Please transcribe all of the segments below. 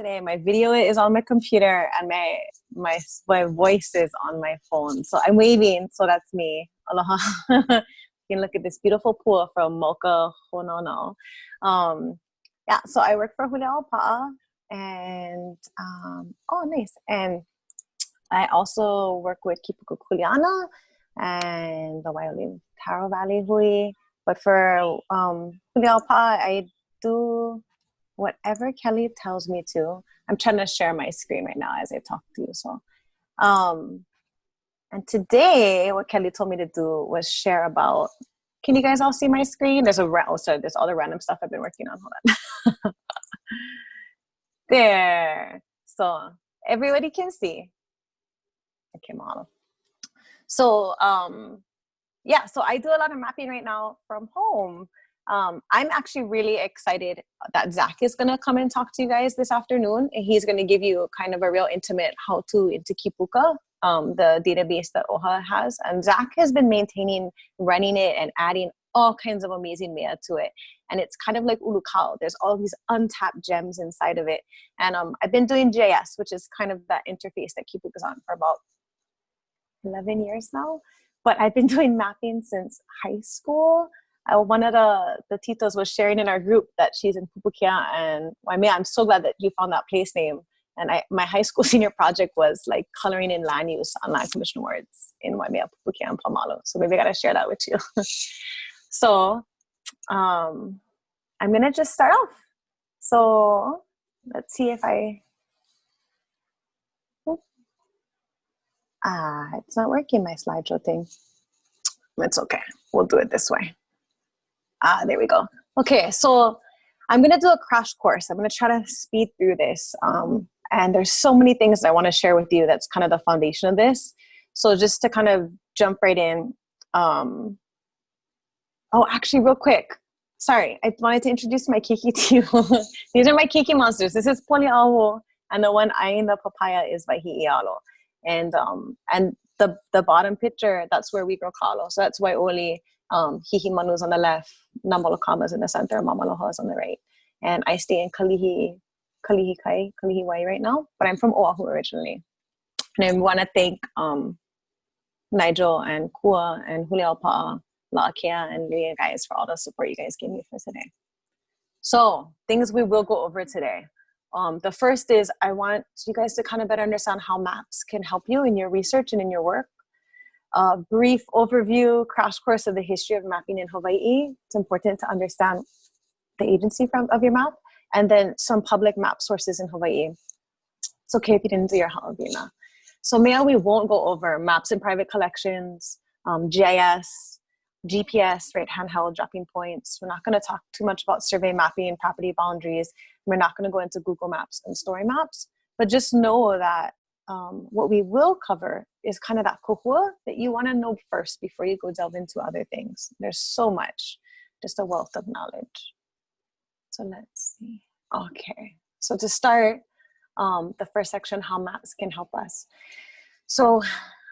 today. My video is on my computer and my voice is on my phone. So I'm waving, so that's me. Aloha. You can look at this beautiful pool from Mocha Honono. Yeah, so I work for Hulea Pa'a and oh nice. And I also work with Kipuku Kuleana and the Wyoming Taro Valley Hui. But for Hulea Pa'a, I do whatever Kelly tells me to. I'm trying to share my screen right now as I talk to you. So, and today what Kelly told me to do was share about, can you guys all see my screen? There's there's all the random stuff I've been working on. Hold on. There. So everybody can see. Okay, model. So, yeah, so I do a lot of mapping right now from home. I'm actually really excited that Zach is going to come and talk to you guys this afternoon. And he's going to give you kind of a real intimate how-to into Kipuka, the database that OHA has. And Zach has been maintaining, running it, and adding all kinds of amazing mea to it. And it's kind of like Ulukau. There's all these untapped gems inside of it. And I've been doing JS, which is kind of that interface that Kipuka's on for about 11 years now. But I've been doing mapping since high school. One of the titos was sharing in our group that she's in Pupukia, and I'm so glad that you found that place name. And my high school senior project was like coloring in land use on land commission words in Waimea, Pupukia, and Palomalo. So maybe I gotta share that with you. So I'm gonna just start off. So let's see if it's not working, my slideshow thing. It's okay. We'll do it this way. There we go. Okay, so I'm going to do a crash course. I'm going to try to speed through this. And there's so many things that I want to share with you that's kind of the foundation of this. So just to kind of jump right in. Oh, actually, real quick. Sorry, I wanted to introduce my Kiki to you. These are my Kiki monsters. This is Poliaho, and the one eyeing the papaya is Wahi'ialo. And the bottom picture, that's where we grow kalo. So that's why only Hihimanu is on the left, Namalokama is in the center, Mamaloha is on the right. And I stay in Kalihi Wai right now, but I'm from Oahu originally. And I want to thank Nigel and Kua and Hulea Pa'a, La'akea, and Leah guys for all the support you guys gave me for today. So things we will go over today. The first is I want you guys to kind of better understand how maps can help you in your research and in your work. Brief overview, crash course of the history of mapping in Hawaii. It's important to understand the agency of your map, and then some public map sources in Hawaii. It's okay if you didn't do your Halavina. So we won't go over maps in private collections, GIS, GPS, right, handheld dropping points. We're not going to talk too much about survey mapping and property boundaries. We're not going to go into Google Maps and Story Maps, but just know that what we will cover is kind of that kohua that you want to know first before you go delve into other things. There's so much, just a wealth of knowledge. So let's see. Okay, so to start, the first section, how maps can help us. So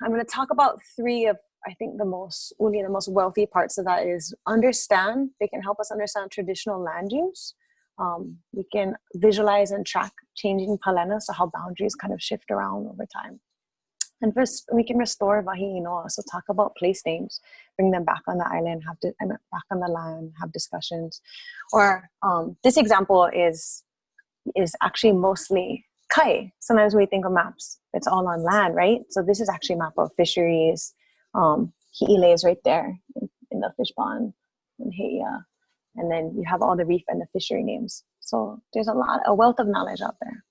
I'm going to talk about three of, I think the most wealthy parts of that is understand. They can help us understand traditional land use. We can visualize and track changing palena, so how boundaries kind of shift around over time. And first, we can restore wahi'inoa, so talk about place names, bring them back on the island, back on the land, have discussions. Or this example is actually mostly kai. Sometimes we think of maps, it's all on land, right? So this is actually a map of fisheries. Hi'ile is right there in the fish pond in Heia. And then you have all the reef and the fishery names. So there's a wealth of knowledge out there.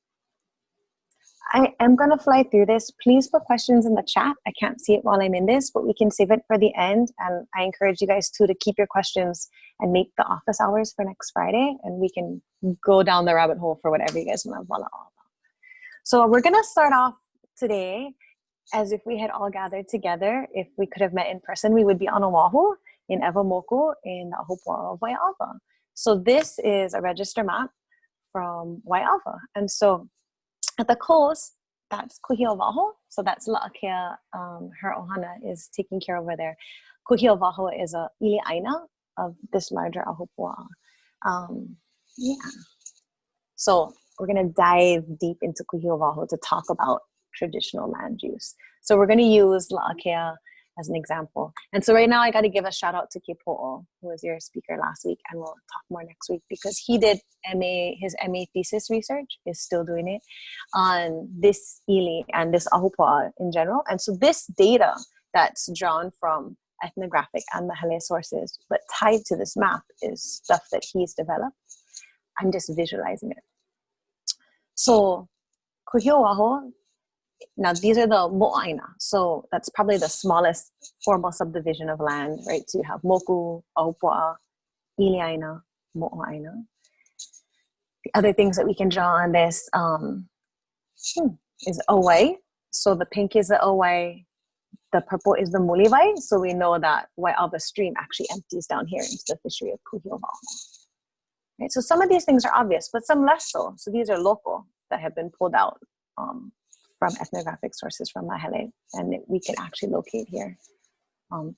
I am going to fly through this. Please put questions in the chat. I can't see it while I'm in this, but we can save it for the end. And I encourage you guys to keep your questions and make the office hours for next Friday. And we can go down the rabbit hole for whatever you guys want to follow all about. So we're going to start off today as if we had all gathered together. If we could have met in person, we would be on Oahu in Ewamoku in the Ahopua of Waiawa. So this is a register map from Waiawa. And so at the coast, that's Kuhiovaho. So that's La'akea, her ohana is taking care over there. Kuhiovaho is a ili'aina of this larger Ahopua. Yeah. So we're going to dive deep into Kuhi'owaho to talk about traditional land use. So we're going to use La'akea as an example. And so right now I got to give a shout out to Kipo'o, who was your speaker last week, and we'll talk more next week because he did his MA thesis research, is still doing it, on this ili and this ahupua'a in general. And so this data that's drawn from ethnographic and the Hale sources, but tied to this map, is stuff that he's developed. I'm just visualizing it. So Kuhi'owaho, now these are the mo'aina. So that's probably the smallest formal subdivision of land, right? So you have moku, ahupua'a, iliaina, mo'aina. The other things that we can draw on this is Owai. So the pink is the Owai, the purple is the Mulivai. So we know that Wai'awa stream actually empties down here into the fishery of Kuhi'owaho. Right? So some of these things are obvious, but some less so. So these are local that have been pulled out from ethnographic sources from Mahele, and we can actually locate here.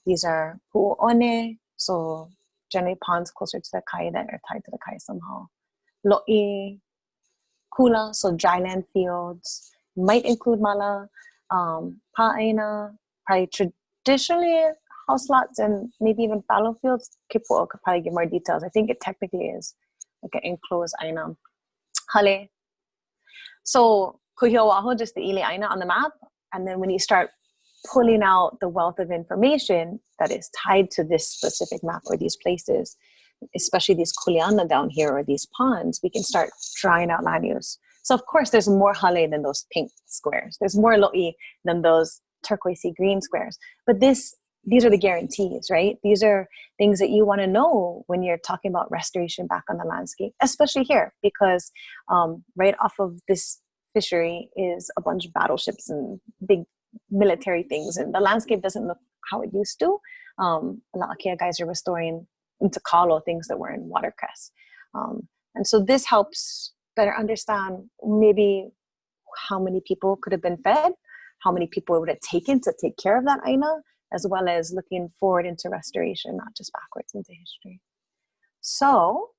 These are pu'one, so generally ponds closer to the kai that are tied to the kai somehow. Lo'i, kula, so dryland fields, might include mala, pa'aina, probably traditionally house lots and maybe even fallow fields. Kipo'o could probably give more details. I think it technically is like an enclosed aina. Hale. So Kuhi'owaho, just the ili aina on the map. And then when you start pulling out the wealth of information that is tied to this specific map or these places, especially these kuleana down here or these ponds, we can start drawing out land use. So of course there's more hale than those pink squares. There's more lo'i than those turquoisey green squares. But these are the guarantees, right? These are things that you want to know when you're talking about restoration back on the landscape, especially here, because right off of this fishery is a bunch of battleships and big military things, and the landscape doesn't look how it used to. La'akea guys are restoring into kalo things that were in watercress. And so this helps better understand maybe how many people could have been fed, how many people it would have taken to take care of that aina, as well as looking forward into restoration, not just backwards into history. So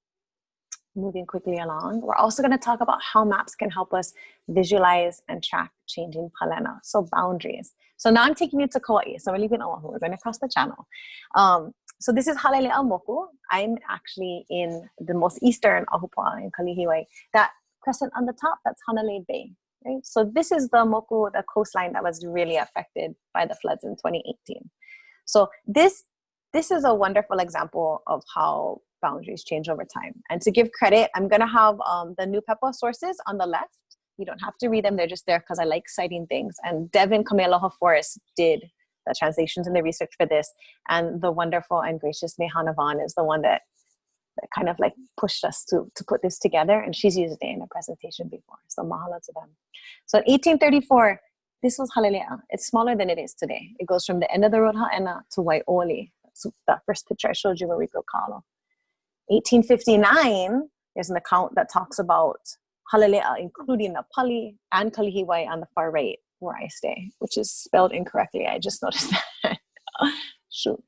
moving quickly along, we're also going to talk about how maps can help us visualize and track changing palena, so boundaries. So now I'm taking you to Kauai, so we're leaving Oahu, we're going across the channel. So this is Halele'a Moku. I'm actually in the most eastern ahupua'a in Kalihiwai. That crescent on the top, that's Hanalei Bay. Right? So this is the Moku, the coastline that was really affected by the floods in 2018. So this is a wonderful example of how boundaries change over time. And to give credit, I'm going to have the Nupepa sources on the left. You don't have to read them. They're just there because I like citing things. And Devin Kamealoha Forrest did the translations and the research for this. And the wonderful and gracious Nehana Vaughn is the one that kind of like pushed us to put this together. And she's used it in a presentation before. So mahalo to them. So in 1834, this was Halele'a. It's smaller than it is today. It goes from the end of the road Ha'ena to Wai'oli. So that first picture I showed you where we go Kalo. 1859, there's an account that talks about Halele'a, including the Pali and Kalihiwai on the far right where I stay, which is spelled incorrectly. I just noticed that. Shoot.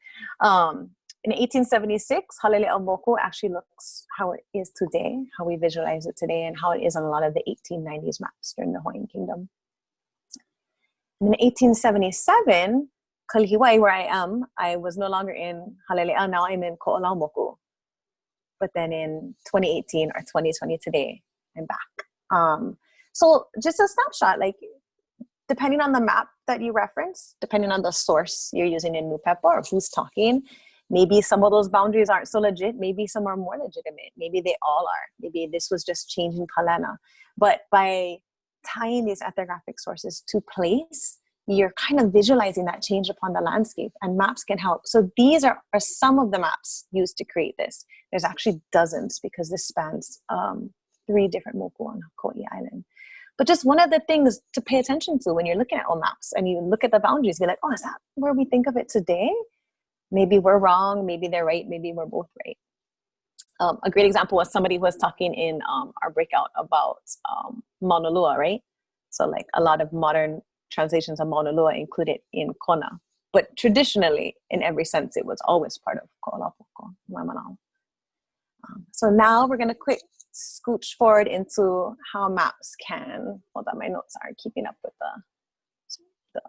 In 1876, Halele'a Moku actually looks how it is today, how we visualize it today, and how it is on a lot of the 1890s maps during the Hawaiian Kingdom. In 1877, Kalihiwai, where I am, I was no longer in Halele'a, now I'm in Ko'olau Moku. But then in 2018 or 2020 today, I'm back. So just a snapshot, like depending on the map that you reference, depending on the source you're using in Nupepa or who's talking, maybe some of those boundaries aren't so legit. Maybe some are more legitimate. Maybe they all are. Maybe this was just changing palena. But by tying these ethnographic sources to place, you're kind of visualizing that change upon the landscape, and maps can help. So these are some of the maps used to create this. There's actually dozens because this spans 3 different moku on Kauai Island. But just one of the things to pay attention to when you're looking at old maps and you look at the boundaries, you're like, oh, is that where we think of it today? Maybe we're wrong, maybe they're right, maybe we're both right. A great example was somebody who was talking in our breakout about Mauna Loa, right? So like a lot of modern translations of Mauna Loa included in Kona. But traditionally, in every sense, it was always part of Ko'olapoko, Waimanao. So now we're going to scooch forward into how maps can, hold on, my notes are keeping up with the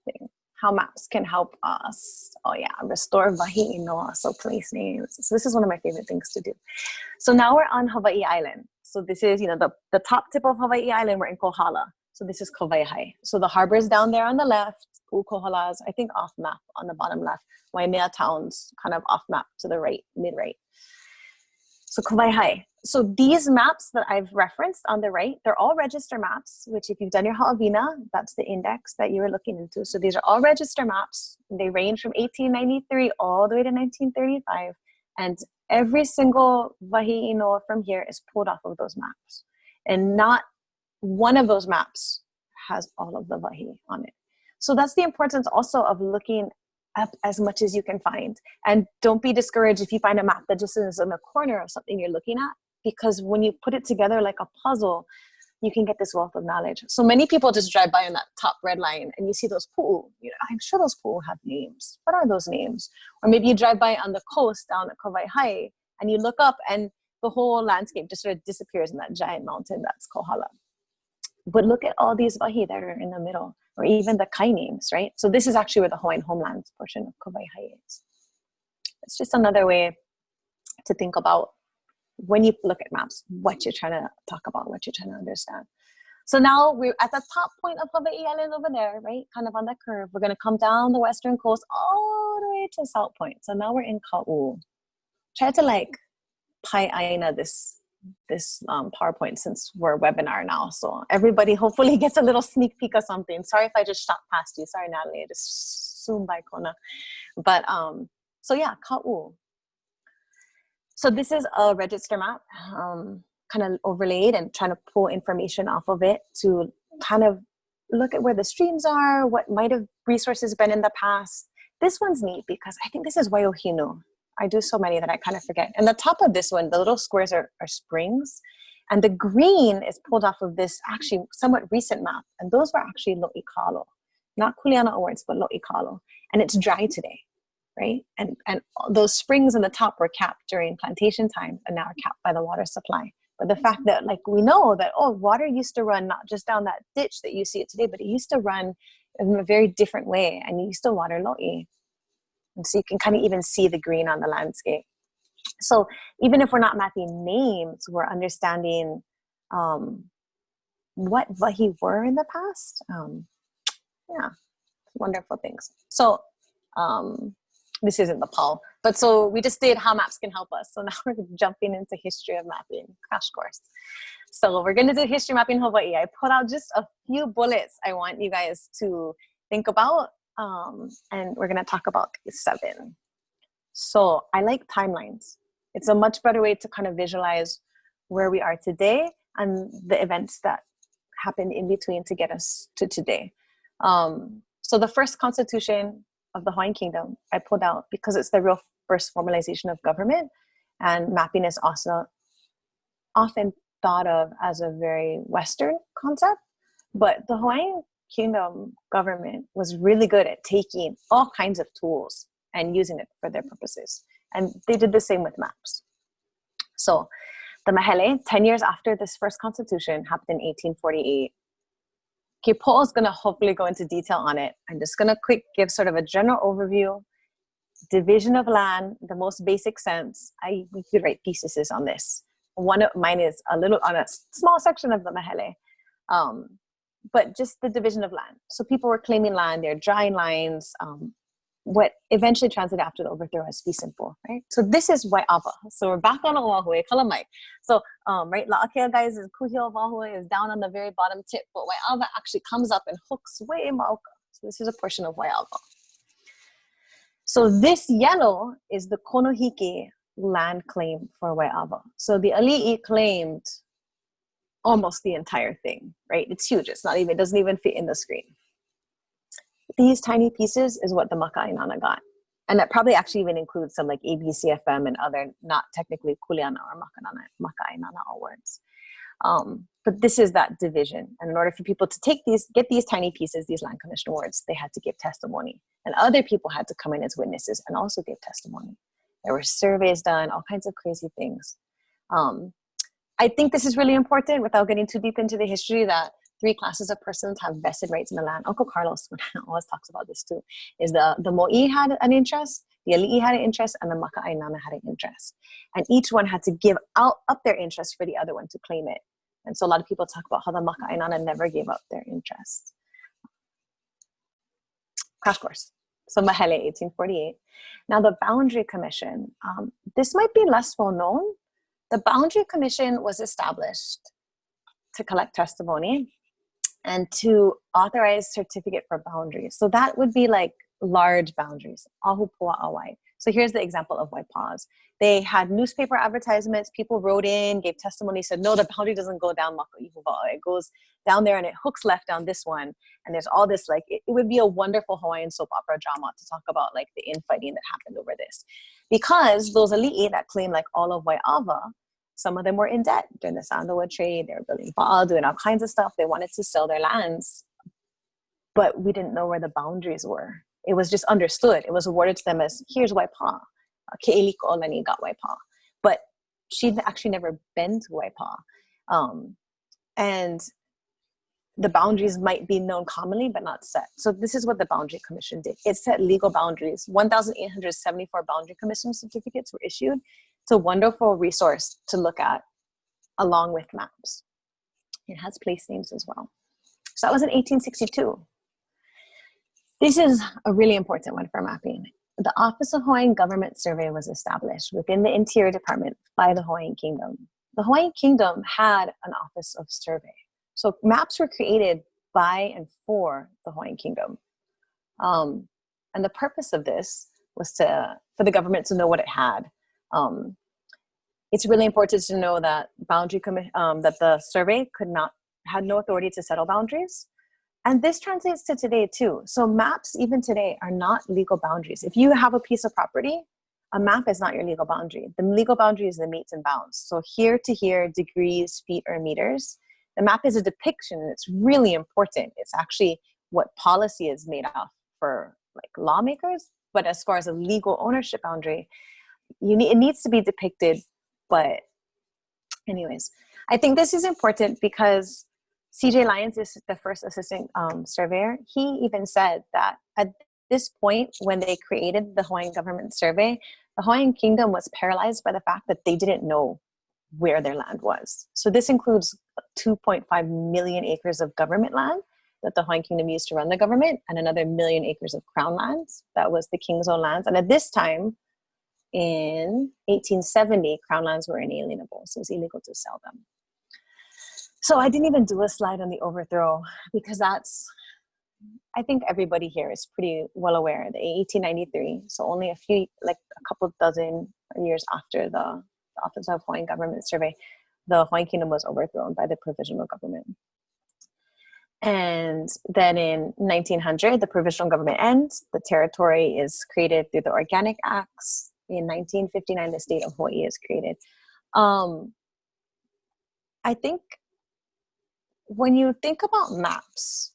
thing. How maps can help us. Oh yeah, restore Wahi Inoa, so place names. So this is one of my favorite things to do. So now we're on Hawaii Island. So this is, the top tip of Hawaii Island, we're in Kohala. So this is Kawaihai. So the harbor is down there on the left. Kohala is, I think, off map on the bottom left. Waimea Town's kind of off map to the right, mid-right. So Kawaihai. So these maps that I've referenced on the right, they're all register maps, which if you've done your Ha'awina, that's the index that you were looking into. So these are all register maps. They range from 1893 all the way to 1935. And every single Wahi Inoa from here is pulled off of those maps. And not one of those maps has all of the Wahi on it. So that's the importance also of looking up as much as you can find. And don't be discouraged if you find a map that just is in a corner of something you're looking at, because when you put it together like a puzzle, you can get this wealth of knowledge. So many people just drive by on that top red line and you see those pu'u. I'm sure those pu'u have names. What are those names? Or maybe you drive by on the coast down at Kawaihai and you look up and the whole landscape just sort of disappears in that giant mountain that's Kohala. But look at all these wahi that are in the middle, or even the kai names, right? So this is actually where the Hawaiian homelands portion of Kawaihai is. It's just another way to think about when you look at maps, what you're trying to talk about, what you're trying to understand. So now we're at the top point of Hawaii Island over there, right? Kind of on that curve. We're going to come down the western coast all the way to South Point. So now we're in Ka'u. Try to pai aina this PowerPoint since we're webinar now. So everybody hopefully gets a little sneak peek of something. Sorry if I just shot past you. Sorry, Natalie. I just zoomed by Kona. But so yeah, Ka'u. So this is a register map, kind of overlaid and trying to pull information off of it to kind of look at where the streams are, what might have resources been in the past. This one's neat because I think this is Waiohinu. I do so many that I kind of forget. And the top of this one, the little squares are springs. And the green is pulled off of this actually somewhat recent map. And those were actually Lo'ikalo. Not Kuleana Awards, but Lo'ikalo. And it's dry today, right? And those springs in the top were capped during plantation time and now are capped by the water supply. But the fact that we know that, water used to run not just down that ditch that you see it today, but it used to run in a very different way. And you used to water Lo'i. And so you can kind of even see the green on the landscape. So even if we're not mapping names, we're understanding what wahi were in the past. Yeah, wonderful things. So this isn't the poll, but so we just did how maps can help us. So now we're jumping into history of mapping crash course. So we're going to do history mapping Hawaii. I put out just a few bullets I want you guys to think about. And we're going to talk about 7. So I like timelines. It's a much better way to kind of visualize where we are today and the events that happened in between to get us to today. So the first constitution of the Hawaiian Kingdom, I pulled out because it's the real first formalization of government, and mapping is also often thought of as a very Western concept, but the Hawaiian Kingdom government was really good at taking all kinds of tools and using it for their purposes. And they did the same with maps. So the Mahele, 10 years after this first constitution, happened in 1848. Kipo'o is going to hopefully go into detail on it. I'm just going to quick give sort of a general overview. Division of land, the most basic sense. We could write theses on this. One of mine is on a small section of the Mahele. But just the division of land. So people were claiming land, they're drawing lines. What eventually translated after the overthrow as fee simple, right? So this is Wai'awa. So we're back on Oahu, Kalamai. So, right, La'akea, guys, is Kuhio of Oahu is down on the very bottom tip, but Wai'awa actually comes up and hooks way Mauka. So this is a portion of Wai'awa. So this yellow is the Konohiki land claim for Wai'awa. So the Ali'i claimed almost the entire thing, right? It's huge. It doesn't even fit in the screen. These tiny pieces is what the Maka'ainana got. And that probably actually even includes some ABCFM and other not technically Kuleana or Maka'ainana awards. But this is that division. And in order for people to get these tiny pieces, these land commission awards, they had to give testimony. And other people had to come in as witnesses and also give testimony. There were surveys done, all kinds of crazy things. I think this is really important without getting too deep into the history, that three classes of persons have vested rights in the land. Uncle Carlos always talks about this too, is the Mo'i had an interest, the Ali'i had an interest, and the Maka'ainana had an interest. And each one had to give up their interest for the other one to claim it. And so a lot of people talk about how the Maka'ainana never gave up their interest. Crash course. So Mahele, 1848. Now the Boundary Commission. This might be less well known. The Boundary Commission was established to collect testimony and to authorize certificate for boundaries. So that would be like large boundaries. Ahupua Awai. So here's the example of Waipaws. They had newspaper advertisements. People wrote in, gave testimony, said, no, the boundary doesn't go down Makaihuva. It goes down there and it hooks left down this one. And there's all this, like, it would be a wonderful Hawaiian soap opera drama to talk about like the infighting that happened over this. Because those ali'i that claim like all of Wai'awa, some of them were in debt during the sandalwood trade. They were building ba'a, doing all kinds of stuff. They wanted to sell their lands, but we didn't know where the boundaries were. It was just understood. It was awarded to them as, here's Waipa. Ke'eliko Olani got Waipa. But she'd actually never been to Waipa. And the boundaries might be known commonly, but not set. So this is what the Boundary Commission did. It set legal boundaries. 1,874 Boundary Commission certificates were issued. It's a wonderful resource to look at along with maps. It has place names as well. So that was in 1862. This is a really important one for mapping. The Office of Hawaiian Government Survey was established within the Interior Department by the Hawaiian Kingdom. The Hawaiian Kingdom had an Office of Survey. So maps were created by and for the Hawaiian Kingdom. And the purpose of this was for the government to know what it had. It's really important to know that that the survey had no authority to settle boundaries. And this translates to today too. So maps, even today, are not legal boundaries. If you have a piece of property, a map is not your legal boundary. The legal boundary is the metes and bounds. So here to here, degrees, feet, or meters. The map is a depiction, and it's really important. It's actually what policy is made of for like lawmakers. But as far as a legal ownership boundary, it needs to be depicted. But anyways, I think this is important because C.J. Lyons is the first assistant surveyor. He even said that at this point, when they created the Hawaiian Government Survey, the Hawaiian Kingdom was paralyzed by the fact that they didn't know where their land was. So this includes 2.5 million acres of government land that the Hawaiian Kingdom used to run the government, and another 1 million acres of crown lands. That was the king's own lands. And at this time, in 1870, crown lands were inalienable, so it was illegal to sell them. So I didn't even do a slide on the overthrow because I think everybody here is pretty well aware. The 1893, so only a couple dozen years after the Office of Hawaiian Government Survey, the Hawaiian Kingdom was overthrown by the provisional government. And then in 1900, the provisional government ends. The territory is created through the Organic Acts. In 1959, the state of Hawaii is created. I think when you think about maps,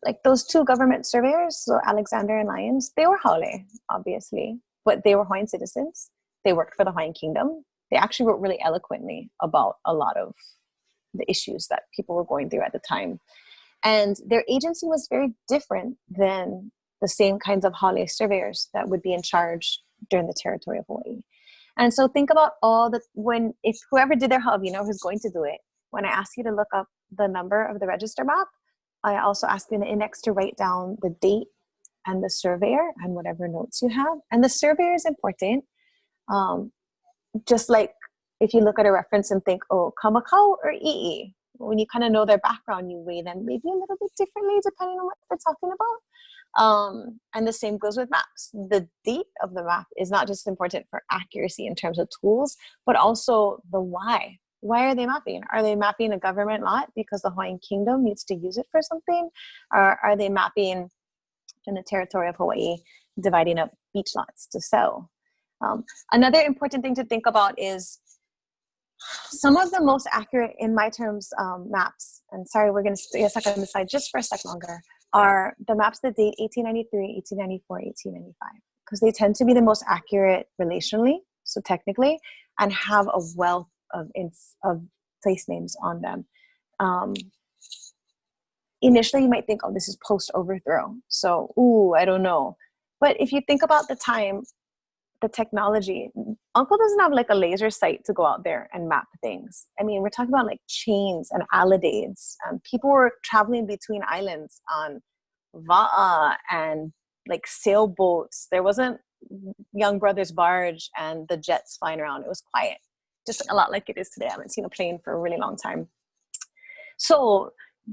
like those two government surveyors, so Alexander and Lyons, they were Haole, obviously, but they were Hawaiian citizens. They worked for the Hawaiian Kingdom. They actually wrote really eloquently about a lot of the issues that people were going through at the time. And their agency was very different than the same kinds of Haole surveyors that would be in charge during the territory of Hawaii. And so think about if whoever did their hub, who's going to do it. When I ask you to look up the number of the register map, I also ask you in the index to write down the date and the surveyor and whatever notes you have. And the surveyor is important. Just like if you look at a reference and think, oh, Kamakau or I'i, when you kind of know their background, you weigh them maybe a little bit differently depending on what they're talking about. And the same goes with maps. The date of the map is not just important for accuracy in terms of tools, but also the why. Why are they mapping? Are they mapping a government lot because the Hawaiian Kingdom needs to use it for something? Or are they mapping in the territory of Hawaii, dividing up beach lots to sell? Another important thing to think about is some of the most accurate, in my terms, maps, and sorry, we're going to stay a second on the slide just for a sec longer, are the maps that date 1893, 1894, 1895, because they tend to be the most accurate relationally, so technically, and have a wealth of place names on them. Initially, you might think, oh, this is post-overthrow. So, I don't know. But if you think about the time, the technology, Uncle doesn't have like a laser sight to go out there and map things. I mean, we're talking about like chains and alidades. People were traveling between islands on Va'a and like sailboats. There wasn't Young Brothers barge and the jets flying around. It was quiet, just a lot like it is today. I haven't seen a plane for a really long time. So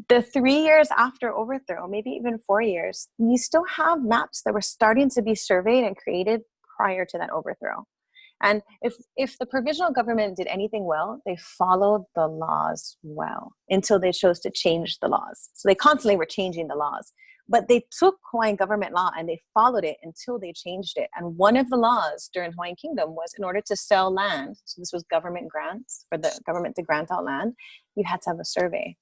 the 3 years after overthrow, maybe even 4 years, you still have maps that were starting to be surveyed and created prior to that overthrow. And if the provisional government did anything well, they followed the laws well until they chose to change the laws. So they constantly were changing the laws. But they took Hawaiian government law and they followed it until they changed it. And one of the laws during Hawaiian Kingdom was in order to sell land, so this was government grants, for the government to grant out land, you had to have a survey.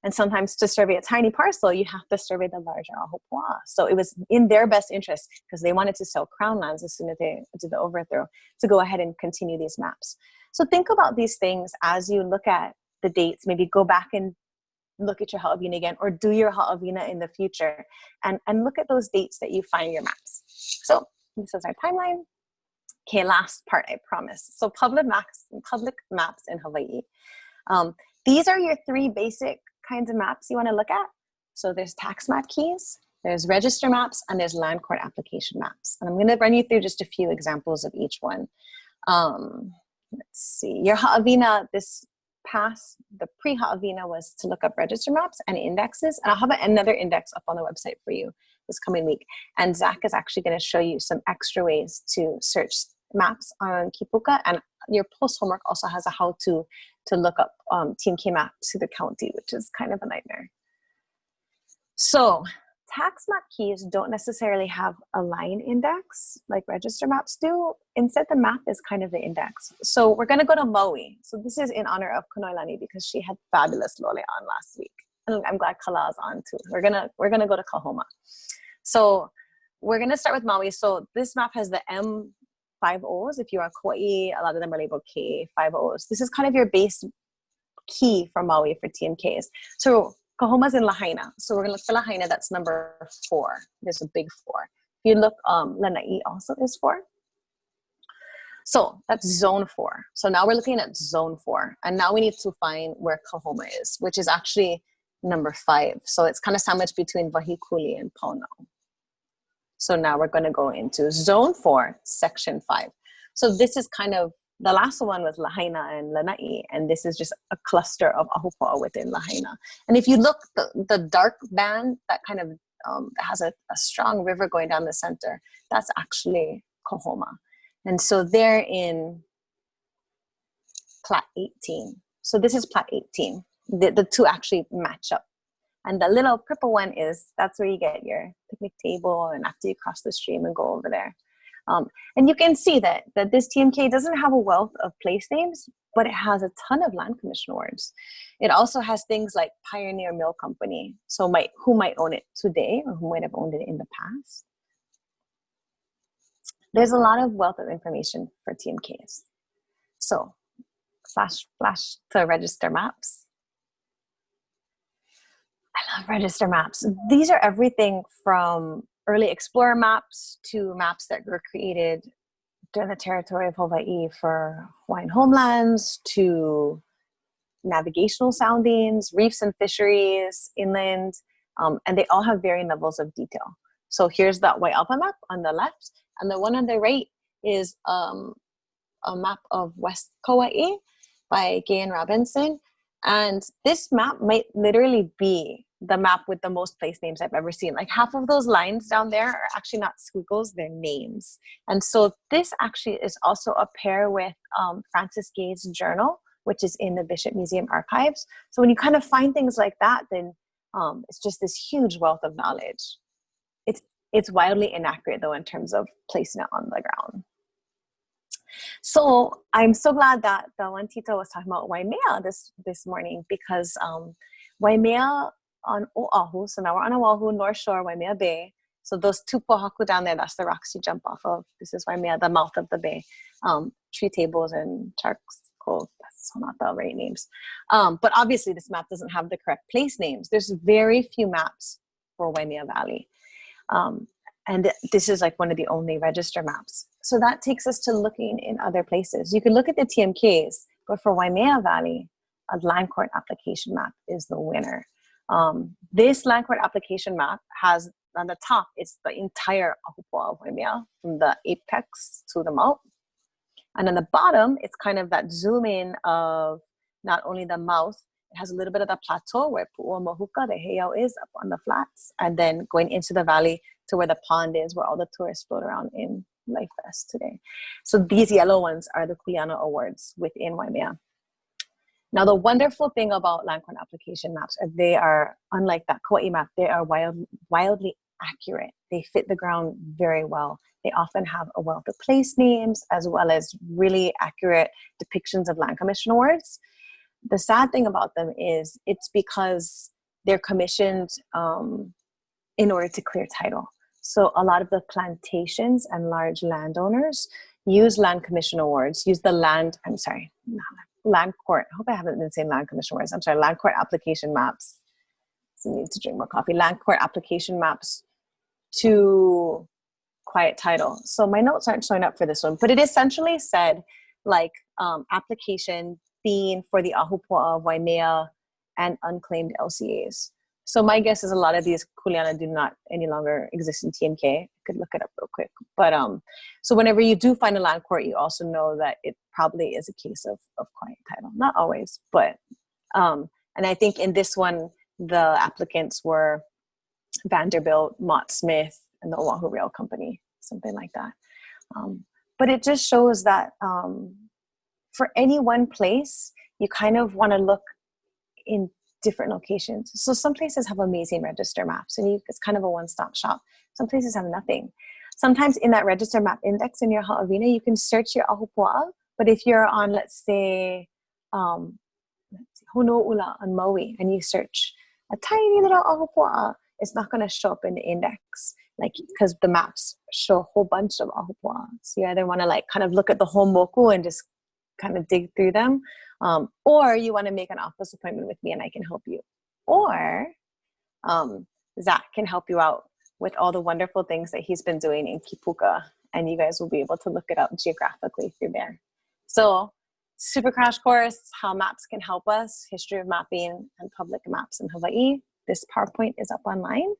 And sometimes to survey a tiny parcel, you have to survey the larger ahupua'a. So it was in their best interest, because they wanted to sell crown lands as soon as they did the overthrow, to go ahead and continue these maps. So think about these things as you look at the dates. Maybe go back and look at your ha'awina again, or do your ha'awina in the future, and look at those dates that you find in your maps. So this is our timeline. Okay, last part, I promise. So public maps in Hawaii. These are your 3 basic kinds of maps you want to look at. So there's tax map keys, there's register maps, and there's land court application maps. And I'm going to run you through just a few examples of each one. Let's see. Your ha'awina, the pre-ha'awina was to look up register maps and indexes. And I'll have another index up on the website for you this coming week. And Zach is actually going to show you some extra ways to search maps on Kipuka. And your post homework also has a how-to to look up TMK maps to the county, which is kind of a nightmare. So tax map keys don't necessarily have a line index like register maps do. Instead, the map is kind of the index. So we're going to go to Maui. So this is in honor of Kunoilani because she had fabulous Lole on last week. And I'm glad Kala is on too. We're gonna go to Kahoma. So we're going to start with Maui. So this map has the M50s. If you're on Kauai, a lot of them are labeled K50s. This is kind of your base key for Maui for TMKs. So Kahoma's in Lahaina. So we're going to look for Lahaina. That's number 4. There's a big 4. If you look, Lanai also is 4. So that's zone 4. So now we're looking at zone 4. And now we need to find where Kahoma is, which is actually number 5. So it's kind of sandwiched between Wahikuli and Pono. So now we're going to go into zone 4, section 5. So this is kind of, the last one was Lahaina and Lanai, and this is just a cluster of ahupua'a within Lahaina. And if you look, the dark band that kind of has a strong river going down the center, that's actually Kahoma. And so they're in Plat 18. So this is Plat 18. The two actually match up. And the little purple one that's where you get your picnic table, and after you cross the stream and go over there. And you can see that this TMK doesn't have a wealth of place names, but it has a ton of land commission words. It also has things like Pioneer Mill Company. So who might own it today, or who might have owned it in the past. There's a lot of wealth of information for TMKs. So flash to register maps. I love register maps. These are everything from early explorer maps to maps that were created during the territory of Hawaii for Hawaiian homelands, to navigational soundings, reefs and fisheries, inland, and they all have varying levels of detail. So here's that Wai'awa map on the left, and the one on the right is a map of West Kauai by Gay and Robinson. And this map might literally be the map with the most place names I've ever seen. Like half of those lines down there are actually not squiggles, they're names. And so this actually is also a pair with Francis Gay's journal, which is in the Bishop Museum archives. So when you kind of find things like that, then it's just this huge wealth of knowledge. It's wildly inaccurate though in terms of placing it on the ground. So I'm so glad that the one Tito was talking about Waimea this morning, because Waimea on Oahu, so now we're on Oahu, North Shore, Waimea Bay. So those 2 pohaku down there, that's the rocks you jump off of. This is Waimea, the mouth of the bay. Tree tables and sharks Cove. That's not the right names. But obviously this map doesn't have the correct place names. There's very few maps for Waimea Valley. And this is like one of the only register maps. So that takes us to looking in other places. You can look at the TMKs, but for Waimea Valley, a land court application map is the winner. This land court application map has on the top, it's the entire Ahupua'a of Waimea, from the apex to the mouth. And on the bottom, it's kind of that zoom in of not only the mouth, it has a little bit of the plateau where Pu'uamahuka, the heiau, is up on the flats, and then going into the valley to where the pond is, where all the tourists float around in Life Fest today. So these yellow ones are the Kuleana Awards within Waimea. Now, the wonderful thing about land court application maps is they are, unlike that Kauai map, they are wildly accurate. They fit the ground very well. They often have a wealth of place names as well as really accurate depictions of land commission awards. The sad thing about them is it's because they're commissioned in order to clear title. So a lot of the plantations and large landowners use land commission awards, use the land court. I hope I haven't been saying land commission awards. I'm sorry, land court application maps. So I need to drink more coffee. Land court application maps to quiet title. So my notes aren't showing up for this one, but it essentially said like application being for the Ahupua'a of Waimea and unclaimed LCAs. So my guess is a lot of these kuleana do not any longer exist in TMK. I could look it up real quick. But so whenever you do find a land court, you also know that it probably is a case of quiet title. Not always, but and I think in this one, the applicants were Vanderbilt, Mott Smith, and the Oahu Rail Company, something like that. But it just shows that for any one place, you kind of want to look in different locations. So some places have amazing register maps and it's kind of a one-stop shop. Some places have nothing. Sometimes in that register map index in your Ha'awina, you can search your Ahupua'a, but if you're on, let's say, Hono'ula on Maui, and you search a tiny little Ahupua'a, it's not going to show up in the index, like, because the maps show a whole bunch of Ahupua'a. So you either want to like kind of look at the whole moku and just kind of dig through them, or you want to make an office appointment with me and I can help you, or Zach can help you out with all the wonderful things that he's been doing in Kipuka, and you guys will be able to look it up geographically through there. So super crash course, how maps can help us, history of mapping and public maps in Hawaii. This PowerPoint is up online.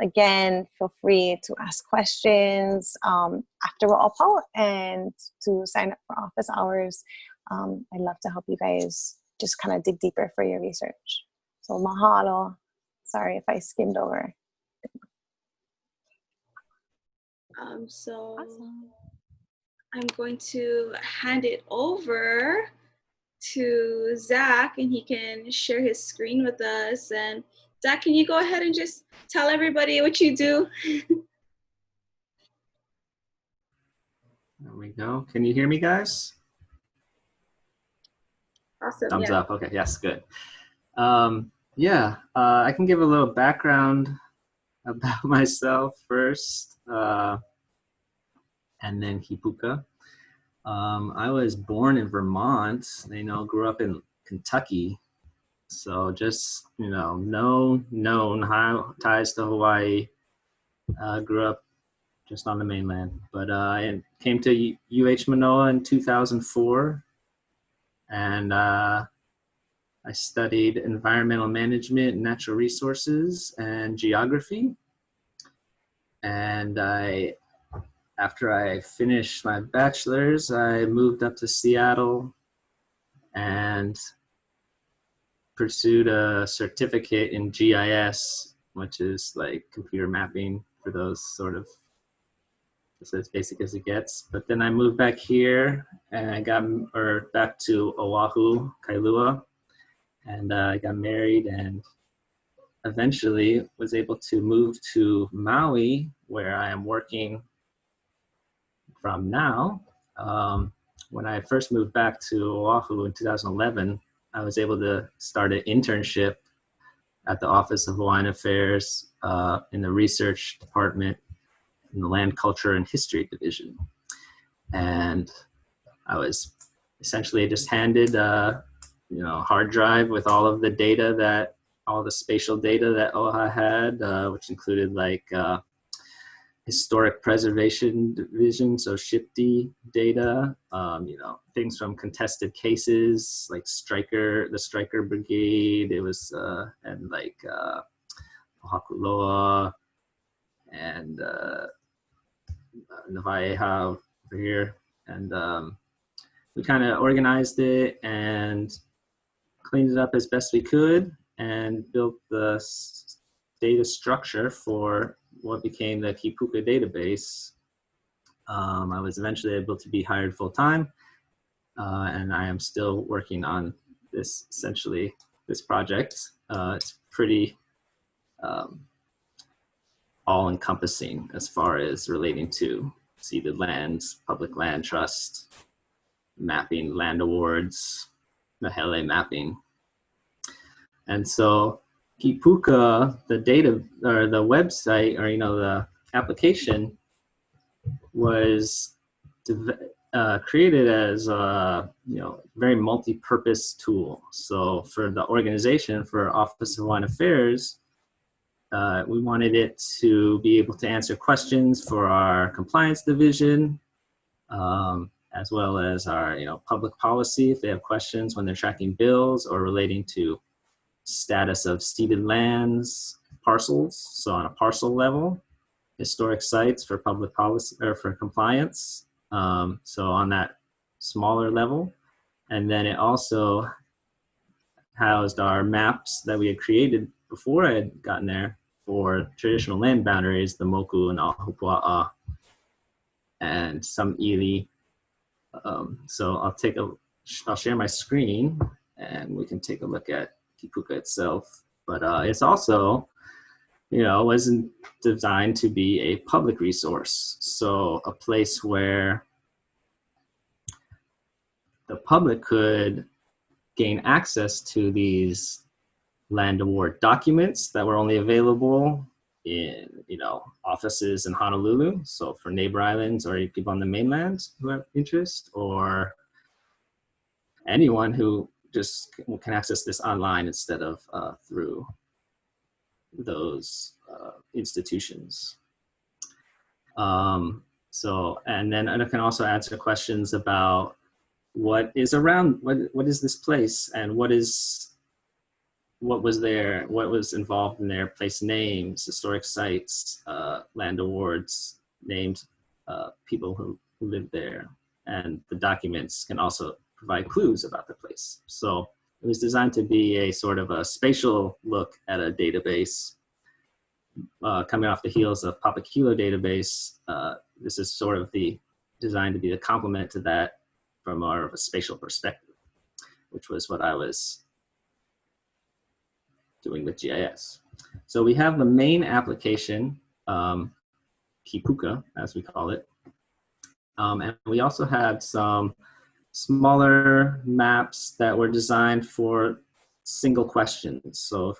Again, feel free to ask questions after we're all out and to sign up for office hours. I'd love to help you guys just kind of dig deeper for your research. So mahalo. Sorry if I skimmed over. So awesome. I'm going to hand it over to Zach and he can share his screen with us. And Zach, can you go ahead and just tell everybody what you do? There we go. Can you hear me, guys? Awesome. Thumbs yeah. up. Okay, yes, good. I can give a little background about myself first, and then Kipuka. I was born in Vermont, grew up in Kentucky. So just, no known ties to Hawaii. Grew up just on the mainland. But I came to UH Manoa in 2004. And I studied environmental management, natural resources, and geography. And after I finished my bachelor's, I moved up to Seattle and pursued a certificate in GIS, which is like computer mapping for those sort of, it's as basic as it gets. But then I moved back here and I got back to Oahu, Kailua, and I got married and eventually was able to move to Maui, where I am working from now. When I first moved back to Oahu in 2011, I was able to start an internship at the Office of Hawaiian Affairs in the research department in the Land, Culture, and History Division. And I was essentially just handed hard drive with all of the data all the spatial data that OHA had, which included like historic preservation division, so SHPD data, things from contested cases like the Stryker Brigade, it was, and like Ohakuloa and Navaeha over here. And we kind of organized it and cleaned it up as best we could and built the data structure for what became the Kipuka database. I was eventually able to be hired full-time, and I am still working on this project. It's pretty all-encompassing as far as relating to ceded lands, public land trust, mapping, land awards, Mahele mapping. And so Kipuka, the data or the website or the application was created as a very multi-purpose tool. So for the organization, for Office of Hawaiian Affairs, we wanted it to be able to answer questions for our compliance division, as well as our public policy if they have questions when they're tracking bills or relating to status of ceded lands, parcels, so on a parcel level, historic sites for public policy or for compliance, so on that smaller level. And then it also housed our maps that we had created before I had gotten there for traditional land boundaries, the Moku and Ahupua'a, and some Ili. So I'll share my screen and we can take a look at Kipuka itself. But it's also, wasn't designed to be a public resource. So a place where the public could gain access to these land award documents that were only available in, offices in Honolulu. So for neighbor islands or people on the mainland who have interest, or anyone who just can access this online instead of through those institutions. And then I can also answer questions about what is around, what is this place, and what was there, what was involved in their place names, historic sites, land awards, named people who lived there. And the documents can also provide clues about the place. So it was designed to be a sort of a spatial look at a database. Coming off the heels of Papakilo database, this is sort of designed to be a complement to that from more of a spatial perspective, which was what I was doing with GIS. So we have the main application, Kipuka, as we call it. And we also had some smaller maps that were designed for single questions. So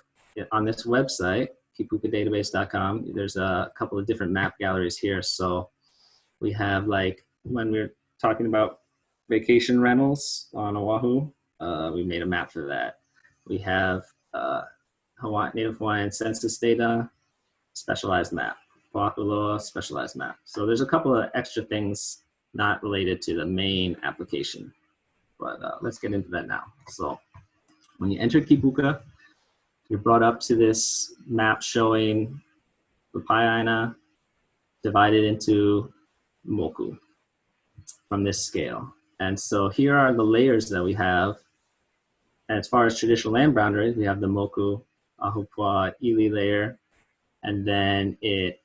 on this website, kipukadatabase.com, there's a couple of different map galleries here. So we have, like, when we're talking about vacation rentals on Oahu, we made a map for that. We have Native Hawaiian census data, specialized map. Oahuloa, specialized map. So there's a couple of extra things not related to the main application, but let's get into that now. So when you enter Kipuka, you're brought up to this map showing Pai'aina divided into Moku from this scale. And so here are the layers that we have. And as far as traditional land boundaries, we have the Moku, Ahupua'a, Ili layer, and then we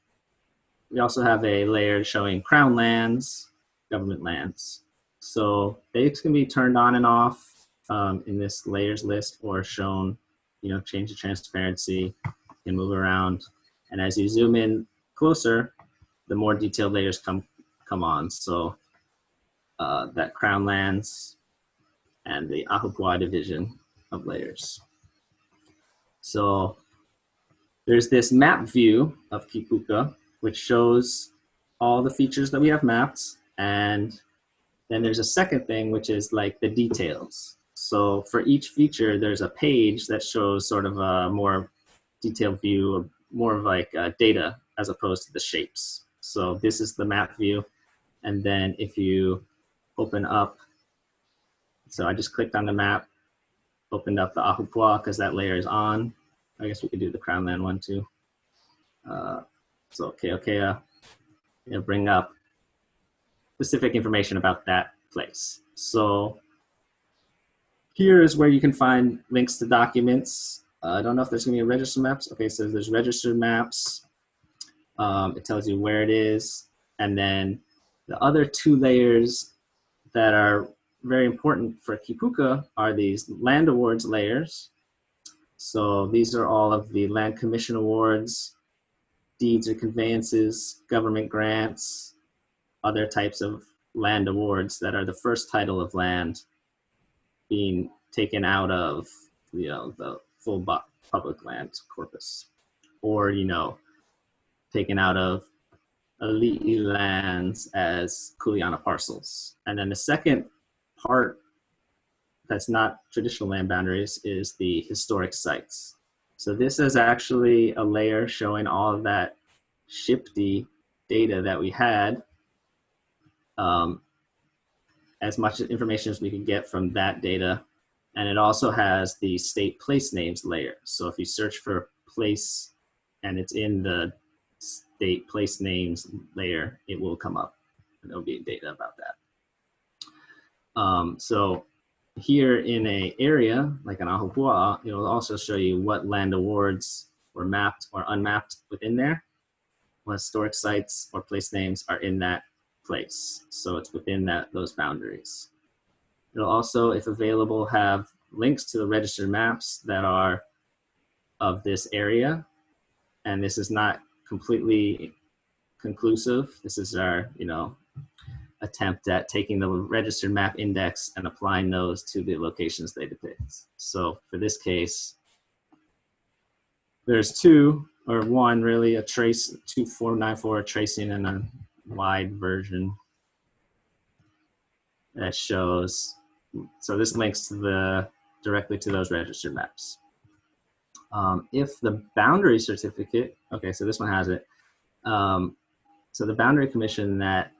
also have a layer showing crown lands, government lands. So they can be turned on and off in this layers list, or shown, change the transparency, can move around. And as you zoom in closer, the more detailed layers come on. So that crown lands and the Ahupua'a division of layers. So there's this map view of Kipuka, which shows all the features that we have mapped, and Then there's a second thing, which is like the details. So for each feature, there's a page that shows sort of a more detailed view, of more of like data as opposed to the shapes. So this is the map view. And then if you open up, so I just clicked on the map, opened up the Ahupua'a because that layer is on. I guess we could do the Crown Land one too. So Keokea, it'll bring up specific information about that place. So here is where you can find links to documents. I don't know if there's gonna be a register maps. Okay, so there's registered maps. It tells you where it is. And then the other two layers that are very important for Kipuka are these land awards layers. So these are all of the land commission awards, deeds or conveyances, government grants, other types of land awards that are the first title of land being taken out of, you know, the full public land corpus, or, you know, taken out of ali'i lands as kuleana parcels. And then the second part that's not traditional land boundaries is the historic sites. So this is actually a layer showing all of that SHPD data that we had, as much information as we could get from that data. And it also has the state place names layer. So if you search for place and it's in the state place names layer, it will come up and there'll be data about that. So here in a area like an Ahupua'a, it will also show you what land awards were mapped or unmapped within there, what historic sites or place names are in that place. So it's within those boundaries. It'll also, if available, have links to the registered maps that are of this area. And this is not completely conclusive. This is our, you know, attempt at taking the registered map index and applying those to the locations they depict. So for this case, there's two, or one really, a trace, 2494, a tracing, and a wide version that shows. So this links to directly to those registered maps. If the boundary certificate, okay, so this one has it. So the Boundary Commission that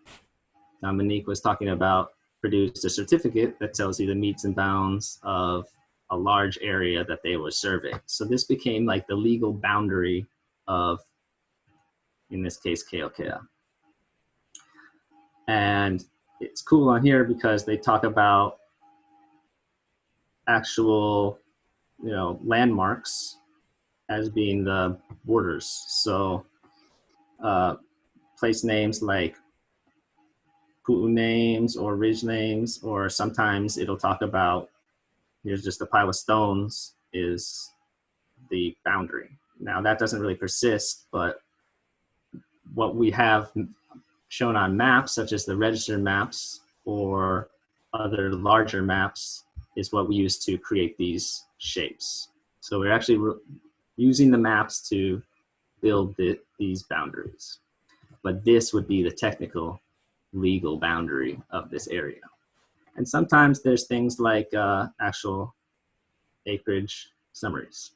Monique was talking about produced a certificate that tells you the metes and bounds of a large area that they were surveying. So this became like the legal boundary of, in this case, Keokea. And it's cool on here because they talk about actual, you know, landmarks as being the borders. So place names like pu'u names or ridge names, or sometimes it'll talk about, here's just a pile of stones is the boundary. Now that doesn't really persist, but what we have shown on maps, such as the registered maps or other larger maps, is what we use to create these shapes. So we're actually using the maps to build these boundaries. But this would be the technical legal boundary of this area. And sometimes there's things like actual acreage summaries.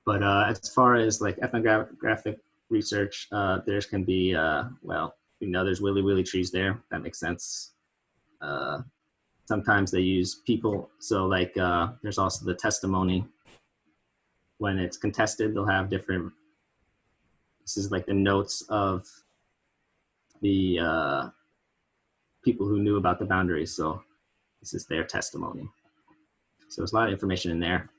But as far as like ethnographic research, there's can be, well, you know, there's willy trees there. That makes sense. Sometimes they use people. So like there's also the testimony. When it's contested, they'll have different, this is like the notes of the people who knew about the boundaries. So this is their testimony. So there's a lot of information in there.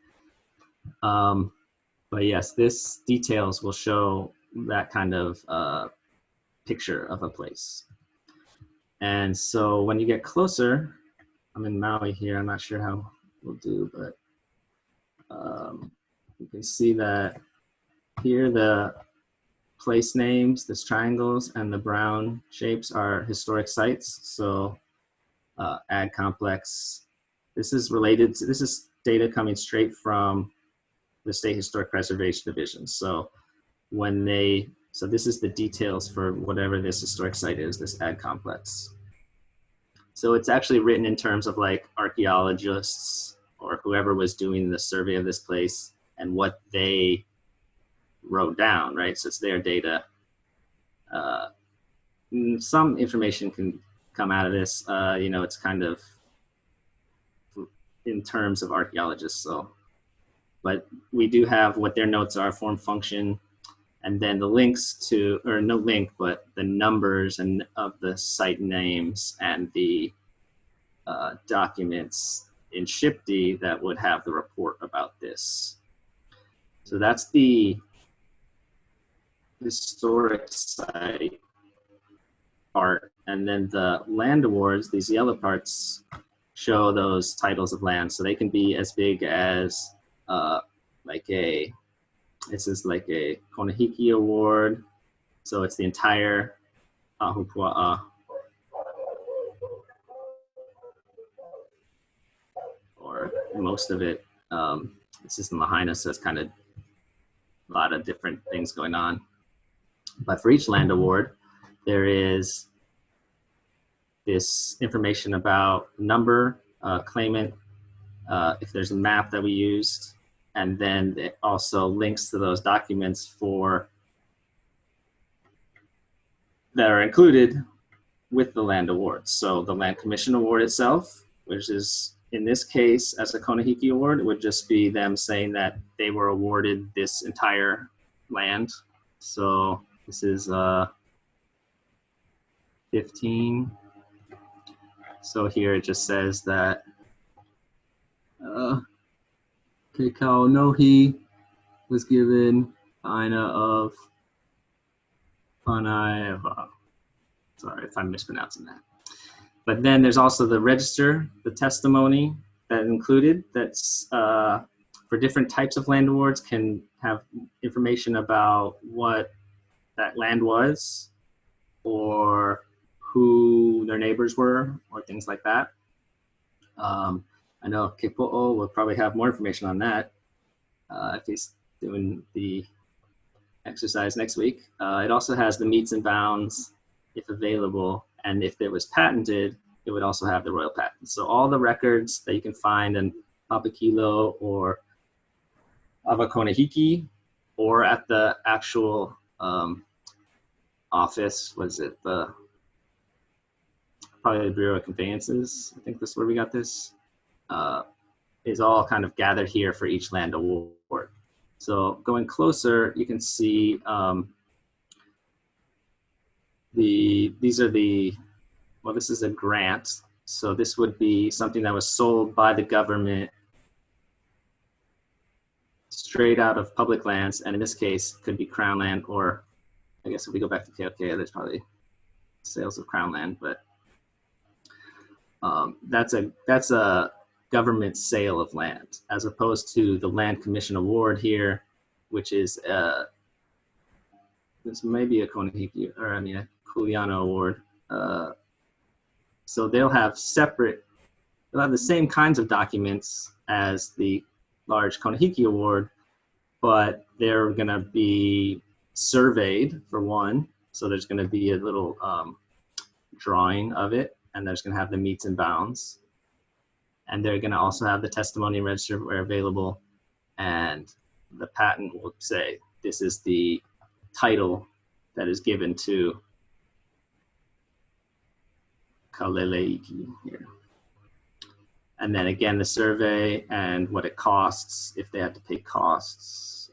But yes, this details will show that kind of picture of a place. And so when you get closer, I'm in Maui here, I'm not sure how we'll do, but you can see that here the place names, this triangles and the brown shapes are historic sites. So ag complex, this is related to, this is data coming straight from the State Historic Preservation Division. So when they, so this is the details for whatever this historic site is, this ag complex. So it's actually written in terms of like archaeologists or whoever was doing the survey of this place and what they wrote down, right? So it's their data. Some information can come out of this. It's kind of in terms of archaeologists. So, but we do have what their notes are, form, function, and then the links to, or no link, but the numbers and of the site names and the documents in Shipdi that would have the report about this. So that's the historic site part. And then the land awards, these yellow parts, show those titles of land. So they can be as big as this is like a Konehiki Award. So it's the entire Ahupua'a. Or most of it. This is the Lahaina, so it's kind of a lot of different things going on. But for each land award, there is this information about number, claimant, if there's a map that we used, and then it also links to those documents that are included with the land award. So the Land Commission Award itself, which is in this case as a Konehiki Award, it would just be them saying that they were awarded this entire land. So this is 15. So here it just says that Kekau Nohi was given the Aina of Panaiva. Sorry if I'm mispronouncing that. But then there's also the register, the testimony that included, that's for different types of land awards, can have information about what that land was or who their neighbors were or things like that. I know Kepo'o will probably have more information on that if he's doing the exercise next week. It also has the meets and bounds, if available, and if it was patented, it would also have the royal patent. So all the records that you can find in Papakilo or Avakonehiki or at the actual office, was it probably the Bureau of Conveyances, I think that's where we got this, is all kind of gathered here for each land award. So going closer, you can see these are this is a grant. So this would be something that was sold by the government straight out of public lands. And in this case, could be Crown land, or I guess if we go back to KOK, there's probably sales of Crown land, but that's a government sale of land, as opposed to the Land Commission Award here, which is this may be a Konehiki, or I mean a Kuleana Award. So they'll have the same kinds of documents as the large Konehiki Award, but they're gonna be surveyed for one. So there's gonna be a little drawing of it, and there's gonna have the meets and bounds. And they're gonna also have the testimony register where available, and the patent will say, this is the title that is given to Kaleleiki here. And then again, the survey and what it costs, if they had to pay costs.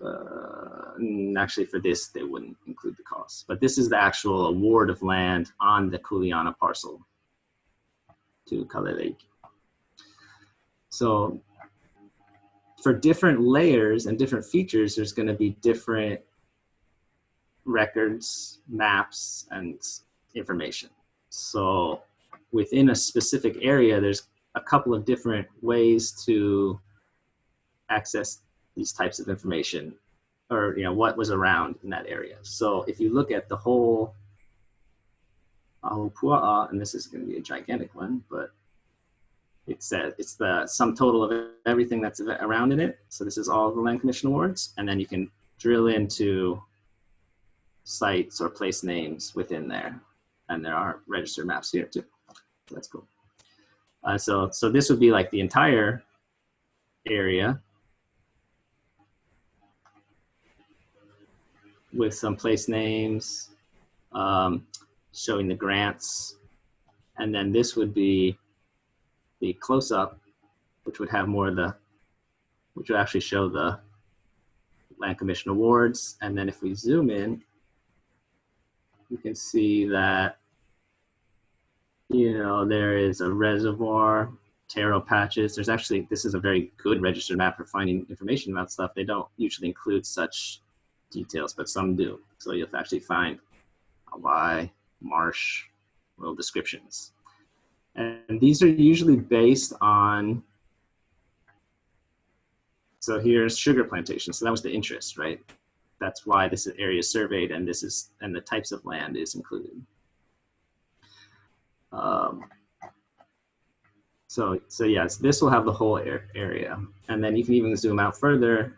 Actually for this, they wouldn't include the costs. But this is the actual award of land on the Kuleana parcel to Kaleleiki. So for different layers and different features, there's going to be different records, maps, and information. So within a specific area, there's a couple of different ways to access these types of information, or what was around in that area. So if you look at the whole Ahupua'a, and this is going to be a gigantic one, but it says it's the sum total of everything that's around in it. So this is all the Land Commission Awards, and then you can drill into sites or place names within there, and there are registered maps here too. So that's cool. So this would be like the entire area with some place names, showing the grants. And then this would be the close-up, which would have more of the, which would actually show the Land Commission awards. And then if we zoom in, you can see that, you know, there is a reservoir, taro patches. There's actually, this is a very good registered map for finding information about stuff. They don't usually include such details, but some do. So you'll actually find Hawaii, marsh, little descriptions. And these are usually based on, so here's sugar plantation. So that was the interest, right? That's why this area is surveyed, and this is, and the types of land is included. So yes, this will have the whole area. And then you can even zoom out further.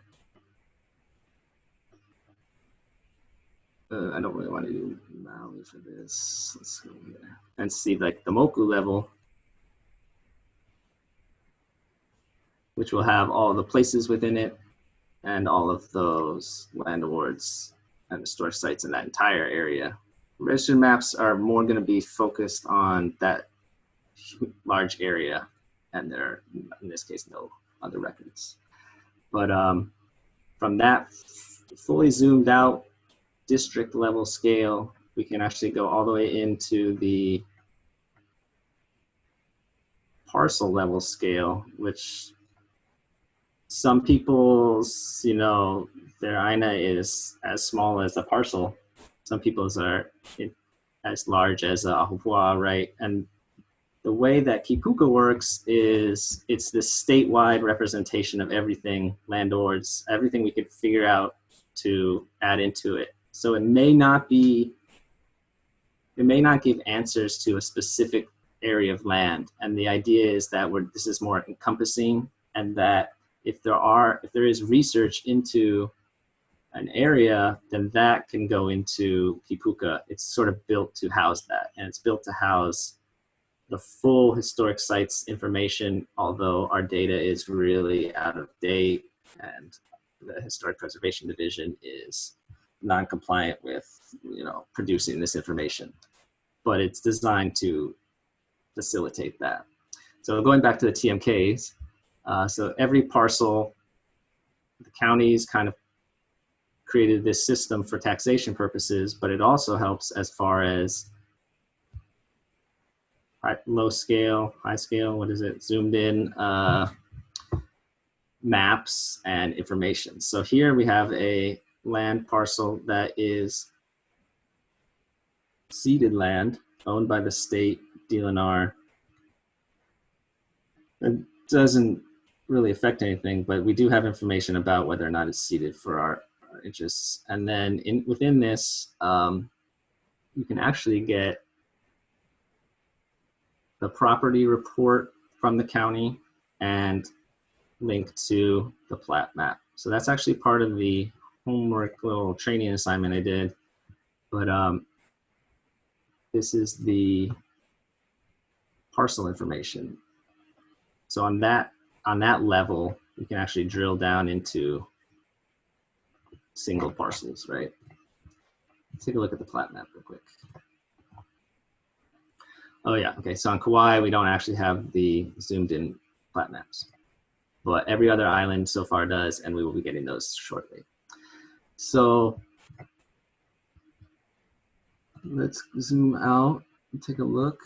I don't really want to do Maui for this. Let's go there and see like the Moku level, which will have all the places within it and all of those land awards and historic sites in that entire area. Registered maps are more going to be focused on that large area, and there are, in this case, no other records. But from that fully zoomed out district level scale, we can actually go all the way into the parcel level scale, which some people's, you know, their INA is as small as a parcel. Some people's are as large as a Ahupua'a, right? And the way that Kipuka works is it's this statewide representation of everything, landlords, everything we could figure out to add into it. So it may not give answers to a specific area of land. And the idea is that this is more encompassing, and that if there is research into an area, then that can go into Kipuka. It's sort of built to house that, and it's built to house the full historic sites information, although our data is really out of date and the Historic Preservation Division is non-compliant with, you know, producing this information. But it's designed to facilitate that. So going back to the TMKs, so every parcel, the counties kind of created this system for taxation purposes, but it also helps as far as low scale, high scale, what is it, zoomed in maps and information. So here we have a land parcel that is ceded land owned by the state, DLNR. It doesn't really affect anything, but we do have information about whether or not it's ceded for our interests. And then within this, you can actually get the property report from the county and link to the plat map. So that's actually part of the homework little training assignment I did. But this is the parcel information. So on that level, you can actually drill down into single parcels, right? Let's take a look at the plat map real quick. Oh yeah, okay, so on Kauai, we don't actually have the zoomed in plat maps, but every other island so far does, and we will be getting those shortly. So let's zoom out and take a look.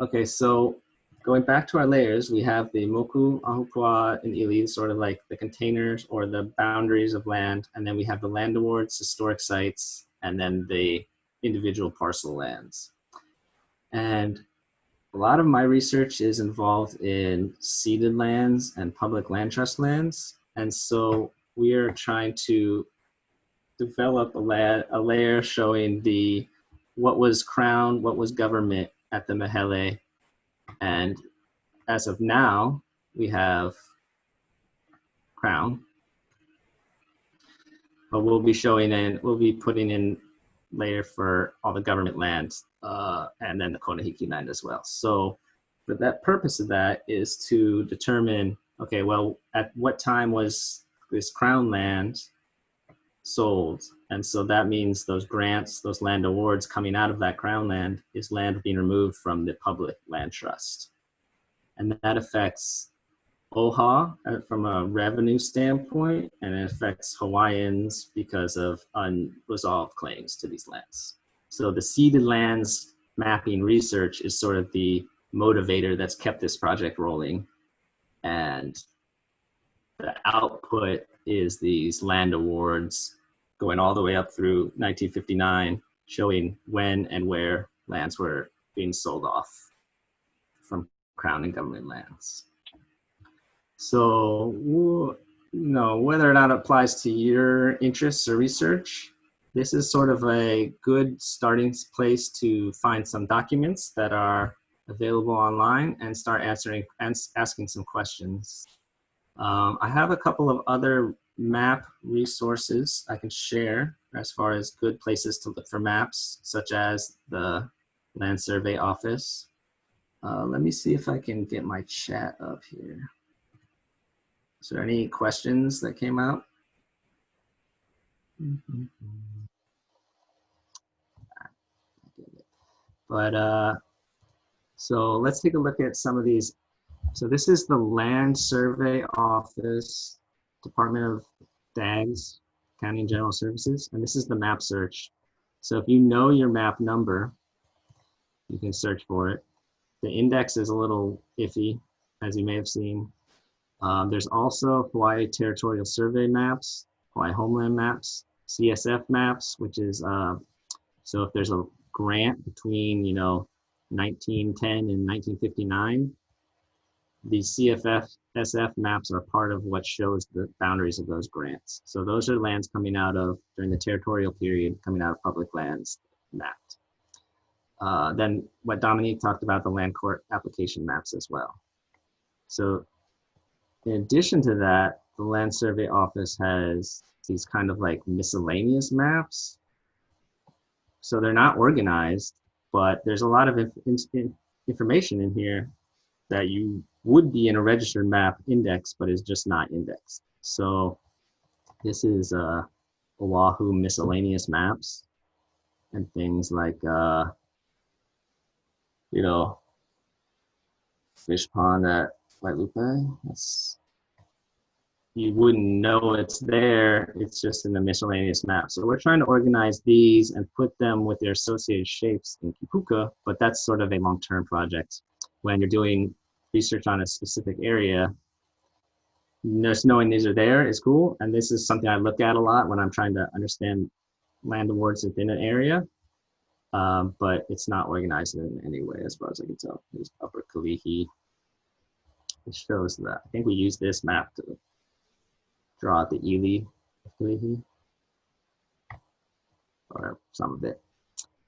Okay, so going back to our layers, we have the Moku, Ahupua'a, and Ili, sort of like the containers or the boundaries of land, and then we have the land awards, historic sites, and then the individual parcel lands. And a lot of my research is involved in ceded lands and public land trust lands. And so we are trying to develop a layer showing what was crown, what was government at the Mehele. And as of now, we have crown. But we'll be putting in layer for all the government lands and then the Konahiki land as well. So but that purpose of that is to determine, okay, well, at what time was this crown land sold? And so that means those grants, those land awards coming out of that crown land is land being removed from the public land trust. And that affects OHA from a revenue standpoint, and it affects Hawaiians because of unresolved claims to these lands. So the ceded lands mapping research is sort of the motivator that's kept this project rolling. And the output is these land awards going all the way up through 1959, showing when and where lands were being sold off from Crown and government lands. So, whether or not it applies to your interests or research, this is sort of a good starting place to find some documents that are available online and start asking some questions. I have a couple of other map resources I can share as far as good places to look for maps, such as the Land Survey Office. Let me see if I can get my chat up here. Is there any questions that came out? But so let's take a look at some of these. So this is the Land Survey Office, Department of DAGS, County and General Services, and this is the map search. So if you know your map number, you can search for it. The index is a little iffy, as you may have seen. There's also Hawaii Territorial Survey maps, Hawaii Homeland maps, CSF maps, which is, so if there's a grant between, 1910 and 1959, these SF maps are part of what shows the boundaries of those grants. So those are lands coming out of, during the territorial period, coming out of public lands mapped. Then what Dominique talked about, the land court application maps as well. So in addition to that, the Land Survey Office has these kind of like miscellaneous maps. So they're not organized, but there's a lot of information in here that you would be in a registered map index, but is just not indexed. So this is Oahu miscellaneous maps and things like, fish pond at Wailupe. You wouldn't know it's there. It's just in the miscellaneous map. So we're trying to organize these and put them with their associated shapes in Kipuka, but that's sort of a long-term project. When you're doing research on a specific area, just knowing these are there is cool. And this is something I look at a lot when I'm trying to understand land awards within an area. But it's not organized in any way as far as I can tell. There's Upper Kalihi. It shows that. I think we use this map to draw out the Ely of Kalihi, or some of it.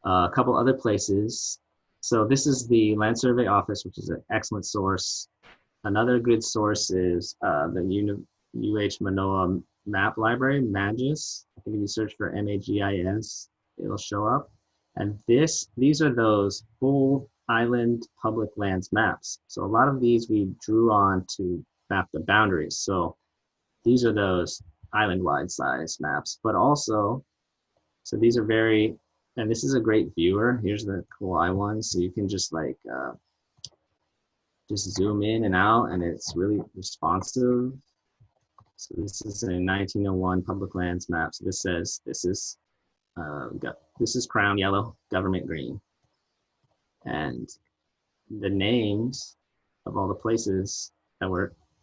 A couple other places. So this is the Land Survey Office, which is an excellent source. Another good source is the UH Manoa Map Library, MAGIS. I think if you search for MAGIS, it'll show up. And these are those full island public lands maps. So a lot of these we drew on to map the boundaries. So these are those island-wide size maps, but also, so these are very, and this is a great viewer. Here's the Kauai one. So you can just like, just zoom in and out and it's really responsive. So this is a 1901 public lands map. So this says, this is Crown yellow, government green. And the names of all the places that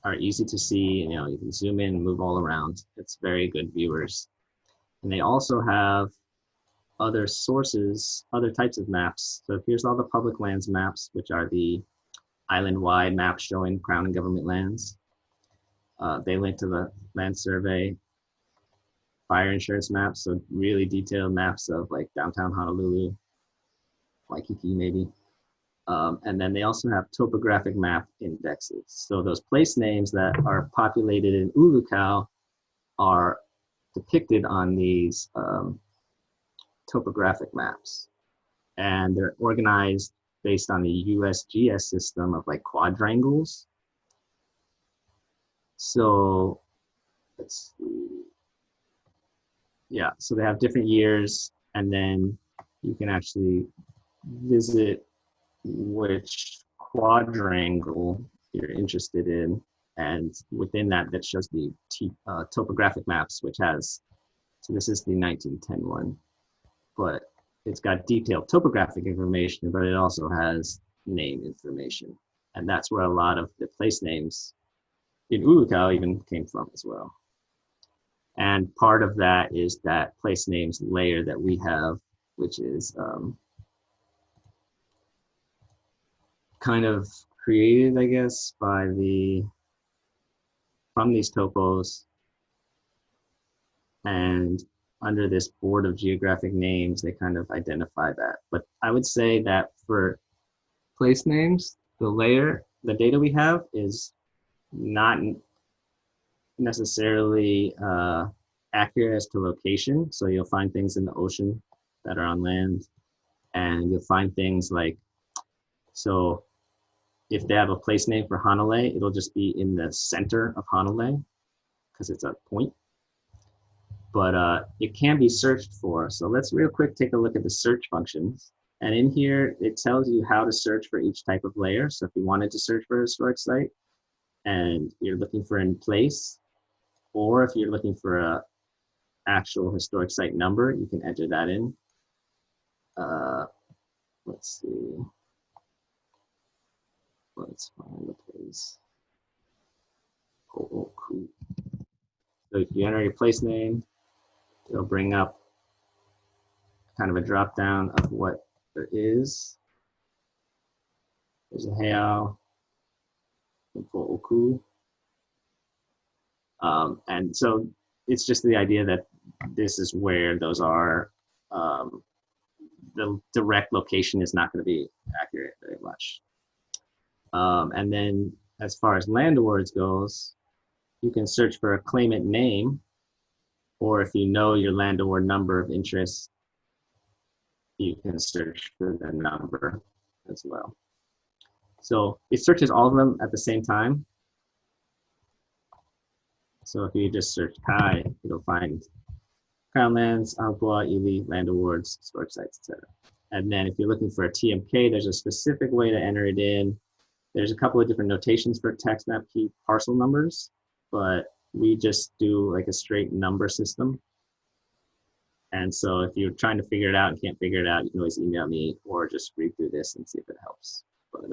are easy to see, you can zoom in and move all around. It's very good viewers. And they also have other sources, other types of maps. So here's all the public lands maps, which are the island-wide maps showing Crown and government lands. They link to the Land Survey fire insurance maps, so really detailed maps of like downtown Honolulu, Waikiki maybe. And then they also have topographic map indexes. So those place names that are populated in Ulukau are depicted on these topographic maps. And they're organized based on the USGS system of like quadrangles. So let's see. Yeah, so they have different years, and then you can actually visit which quadrangle you're interested in, and within that, that shows the topographic maps, which has, so this is the 1910 one, but it's got detailed topographic information, but it also has name information. And that's where a lot of the place names in Ulukau even came from as well. And part of that is that place names layer that we have, which is kind of created, I guess, by from these topos. And under this board of geographic names, they kind of identify that. But I would say that for place names, the data we have is not necessarily accurate as to location. So you'll find things in the ocean that are on land, and you'll find things like, so if they have a place name for Hanalei, it'll just be in the center of Hanalei because it's a point. But it can be searched for. So let's real quick take a look at the search functions. And in here, it tells you how to search for each type of layer. So if you wanted to search for a historic site and you're looking for in place, or if you're looking for a actual historic site number, you can enter that in. Let's see. Let's find the place. Oh, cool. So if you enter your place name, it'll bring up kind of a drop down of what there is. There's a Heiau, Oku. And so it's just the idea that this is where those are. The direct location is not going to be accurate very much. And then as far as land awards goes, you can search for a claimant name, or if you know your land award number of interest, you can search for the number as well. So it searches all of them at the same time. So if you just search Kai, it'll find Crown Lands, Ahupua'a, Ili, Land Awards, Historic Sites, etc. And then if you're looking for a TMK, there's a specific way to enter it in. There's a couple of different notations for text map key parcel numbers, but we just do like a straight number system. And so if you're trying to figure it out and can't figure it out, you can always email me or just read through this and see if it helps. But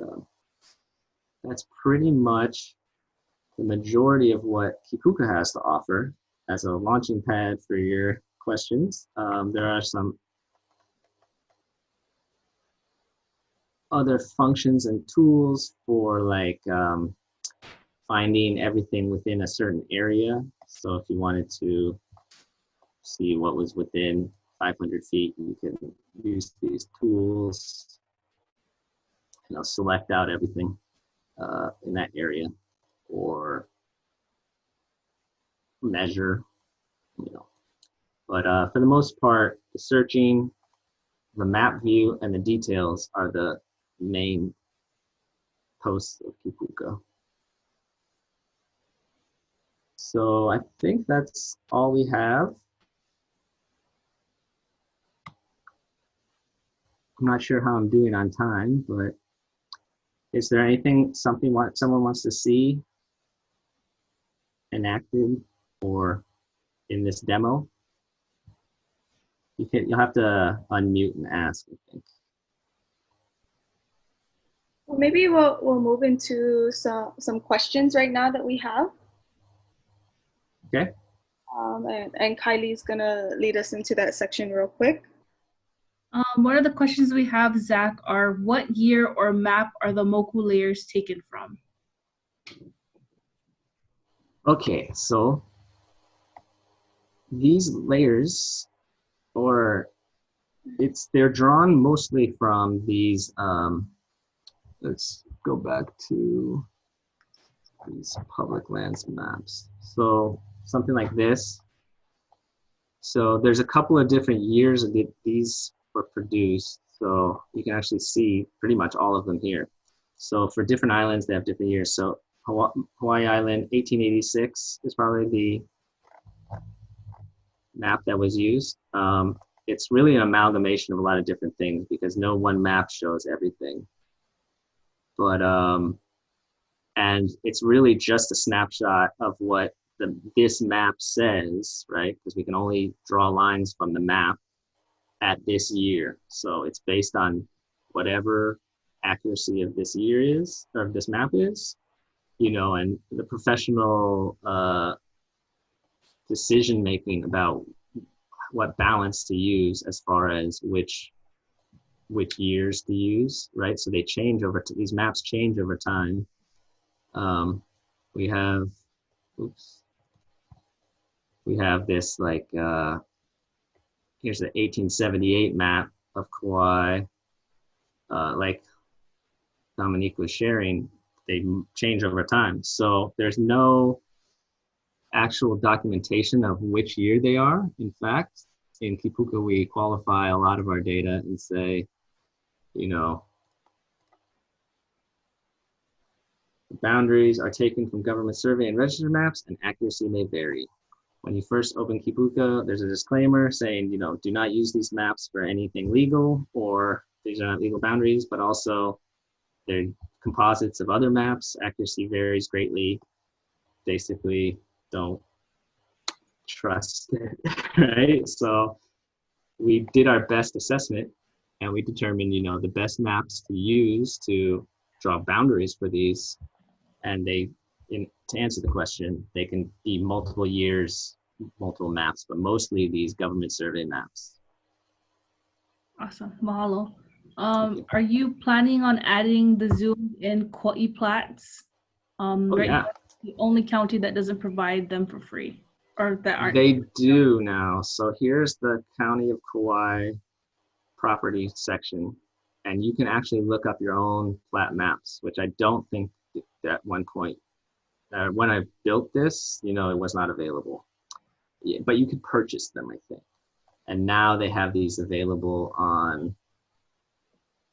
that's pretty much the majority of what Kipuka has to offer as a launching pad for your questions. There are some other functions and tools for like finding everything within a certain area. So if you wanted to see what was within 500 feet, you can use these tools, select out everything in that area, or measure, But for the most part, the searching, the map view, and the details are the main posts of Kipuka. So I think that's all we have. I'm not sure how I'm doing on time, but is there anything, someone wants to see enacted or in this demo? You'll have to unmute and ask, I think. Well, maybe we'll move into some questions right now that we have. Okay. And Kylie's gonna lead us into that section real quick. One of the questions we have, Zach, are what year or map are the Moku layers taken from? Okay, so these layers, they're drawn mostly from these, let's go back to these public lands maps. So something like this. So there's a couple of different years that these were produced. So So you can actually see pretty much all of them here. So for different islands, they have different years. So Hawaii Island, 1886 is probably the map that was used. It's really an amalgamation of a lot of different things because no one map shows everything. But, and it's really just a snapshot of what this map says, right? Because we can only draw lines from the map at this year. So it's based on whatever accuracy of this year is, or this map is, you know, and the professional decision making about what balance to use as far as which years to use, right? So they change these maps change over time. We have, we have this like, here's the 1878 map of Kauai. Like Dominique was sharing, they change over time. So there's no actual documentation of which year they are. In fact, in Kipuka, we qualify a lot of our data and say, you know, the boundaries are taken from government survey and register maps, and accuracy may vary. When you first open Kipuka, there's a disclaimer saying, you know, do not use these maps for anything legal, or these are not legal boundaries, but also they're composites of other maps. Accuracy varies greatly. Basically, don't trust it, right? So we did our best assessment and we determined, you know, the best maps to use to draw boundaries for these. And to answer the question, they can be multiple years, multiple maps, but mostly these government survey maps. Awesome. Mahalo. Are you planning on adding the Zoom in Kauai Plats? Right Yeah. now, it's the only county that doesn't provide them for free, or that aren't. They do now. So here's the County of Kauai property section, and you can actually look up your own plat maps, which I don't think at one point, when I built this, you know, it was not available. Yeah, but you could purchase them, I think. And now they have these available on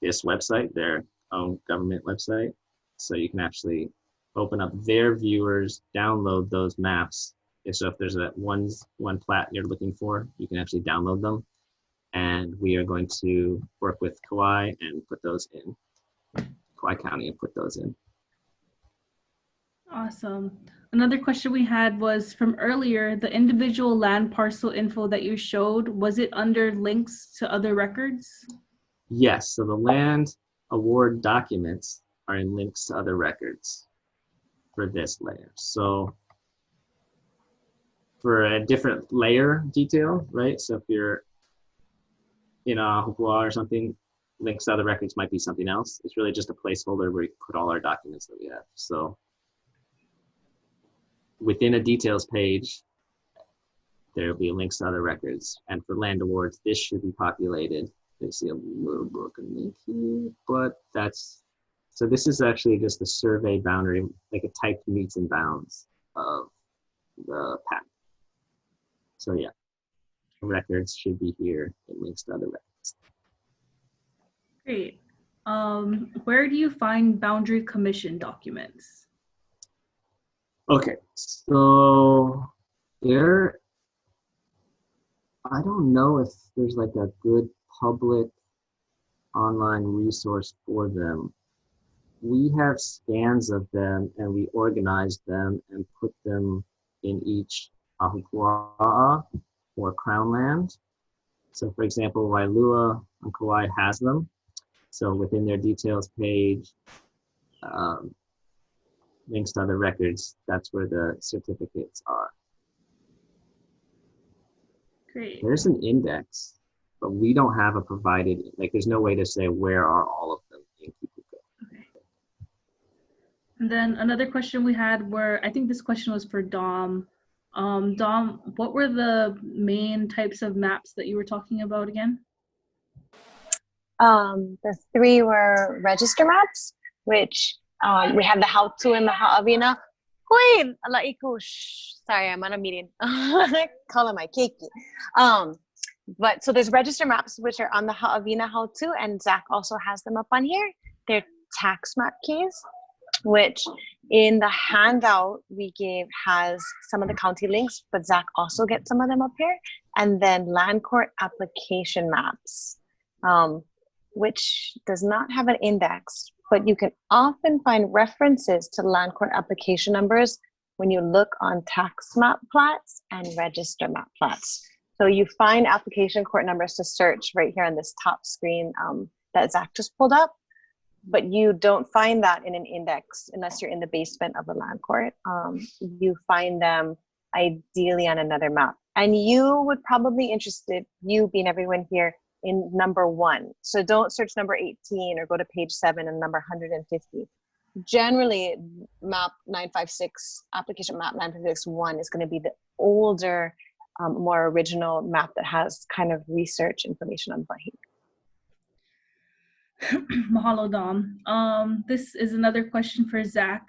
this website, their own government website. So you can actually open up their viewers, download those maps. And so if there's one plat you're looking for, you can actually download them. And we are going to work with Kauai and put those in, Kauai County, and put those in. Awesome. Another question we had was from earlier, the individual land parcel info that you showed, was it under links to other records? Yes, so the land award documents are in links to other records for this layer. So for a different layer detail, right? So if you're in a Hopua or something, links to other records might be something else. It's really just a placeholder where you put all our documents that we have. So within a details page, there will be links to other records. And for land awards, this should be populated. You see a little broken link here, but so this is actually just a survey boundary, like a typed meets and bounds of the path. So yeah, records should be here. It links to other records. Great. Where do you find boundary commission documents? Okay, so I don't know if there's like a good public online resource for them. We have scans of them and we organized them and put them in each ahupua'a or crown land. So for example, Wailua on Kauai has them. So within their details page, links to other records, that's where the certificates are. Great. There's an index, but we don't have a provided, like there's no way to say where are all of them in Kipuka. Okay. And then another question we had I think this question was for Dom. Dom, what were the main types of maps that you were talking about again? The three were register maps, which we have the how-to and the ha'awina. Wait, alaiku. Sorry, I'm on a meeting. Calling my keiki. But so there's register maps which are on the Avina How To, and Zach also has them up on here. They're tax map keys, which in the handout we gave has some of the county links, but Zach also gets some of them up here. And then land court application maps, which does not have an index, but you can often find references to land court application numbers when you look on tax map plats and register map plats. So you find application court numbers to search right here on this top screen that Zach just pulled up, but you don't find that in an index unless you're in the basement of the land court. You find them ideally on another map. And you would probably be interested, you being everyone here, in number 1. So don't search number 18 or go to page 7 and number 150. Generally, map 956, application map 956-1 is going to be the older, more original map that has kind of research information on Bahik. Mahalo, Dom. This is another question for Zach.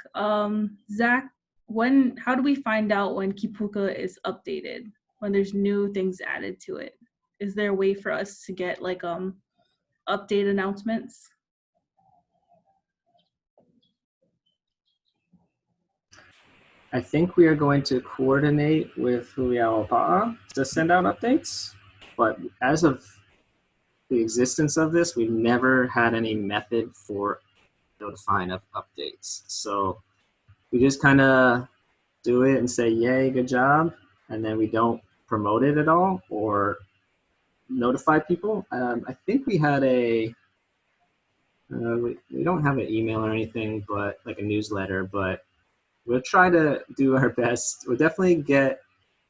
Zach, how do we find out when Kipuka is updated, when there's new things added to it? Is there a way for us to get like update announcements? I think we are going to coordinate with Huliaopa'a to send out updates, but as of the existence of this, we've never had any method for notifying of updates. So we just kind of do it and say, yay, good job, and then we don't promote it at all or notify people. I think we had we don't have an email or anything, but like a newsletter, but we'll try to do our best. We'll definitely get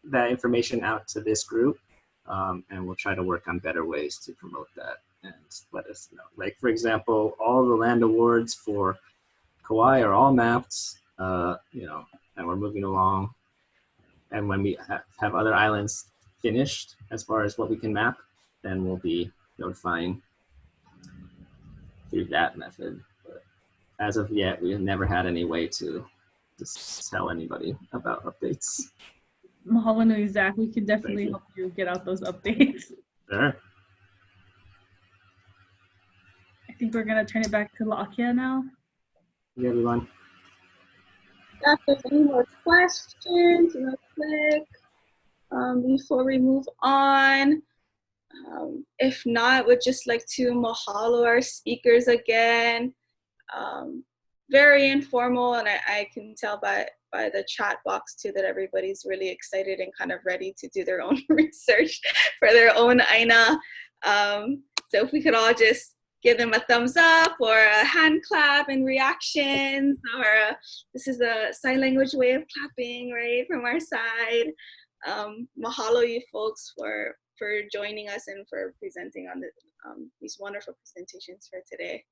that information out to this group, and we'll try to work on better ways to promote that and let us know. Like, for example, all the land awards for Kauai are all mapped, and we're moving along. And when we have other islands finished as far as what we can map, then we'll be notifying through that method. But as of yet, we have never had any way to tell anybody about updates. Mahalo nui, Zach. We can definitely help you get out those updates. Sure. I think we're gonna turn it back to Lakia now. Hey, everyone. If there's any more questions, real quick, before we move on. If not, would just like to mahalo our speakers again. Very informal, and I can tell by the chat box too that everybody's really excited and kind of ready to do their own research for their own Aina. So if we could all just give them a thumbs up or a hand clap and reactions, or this is a sign language way of clapping, right, from our side. Mahalo you folks for joining us and for presenting on these wonderful presentations for today.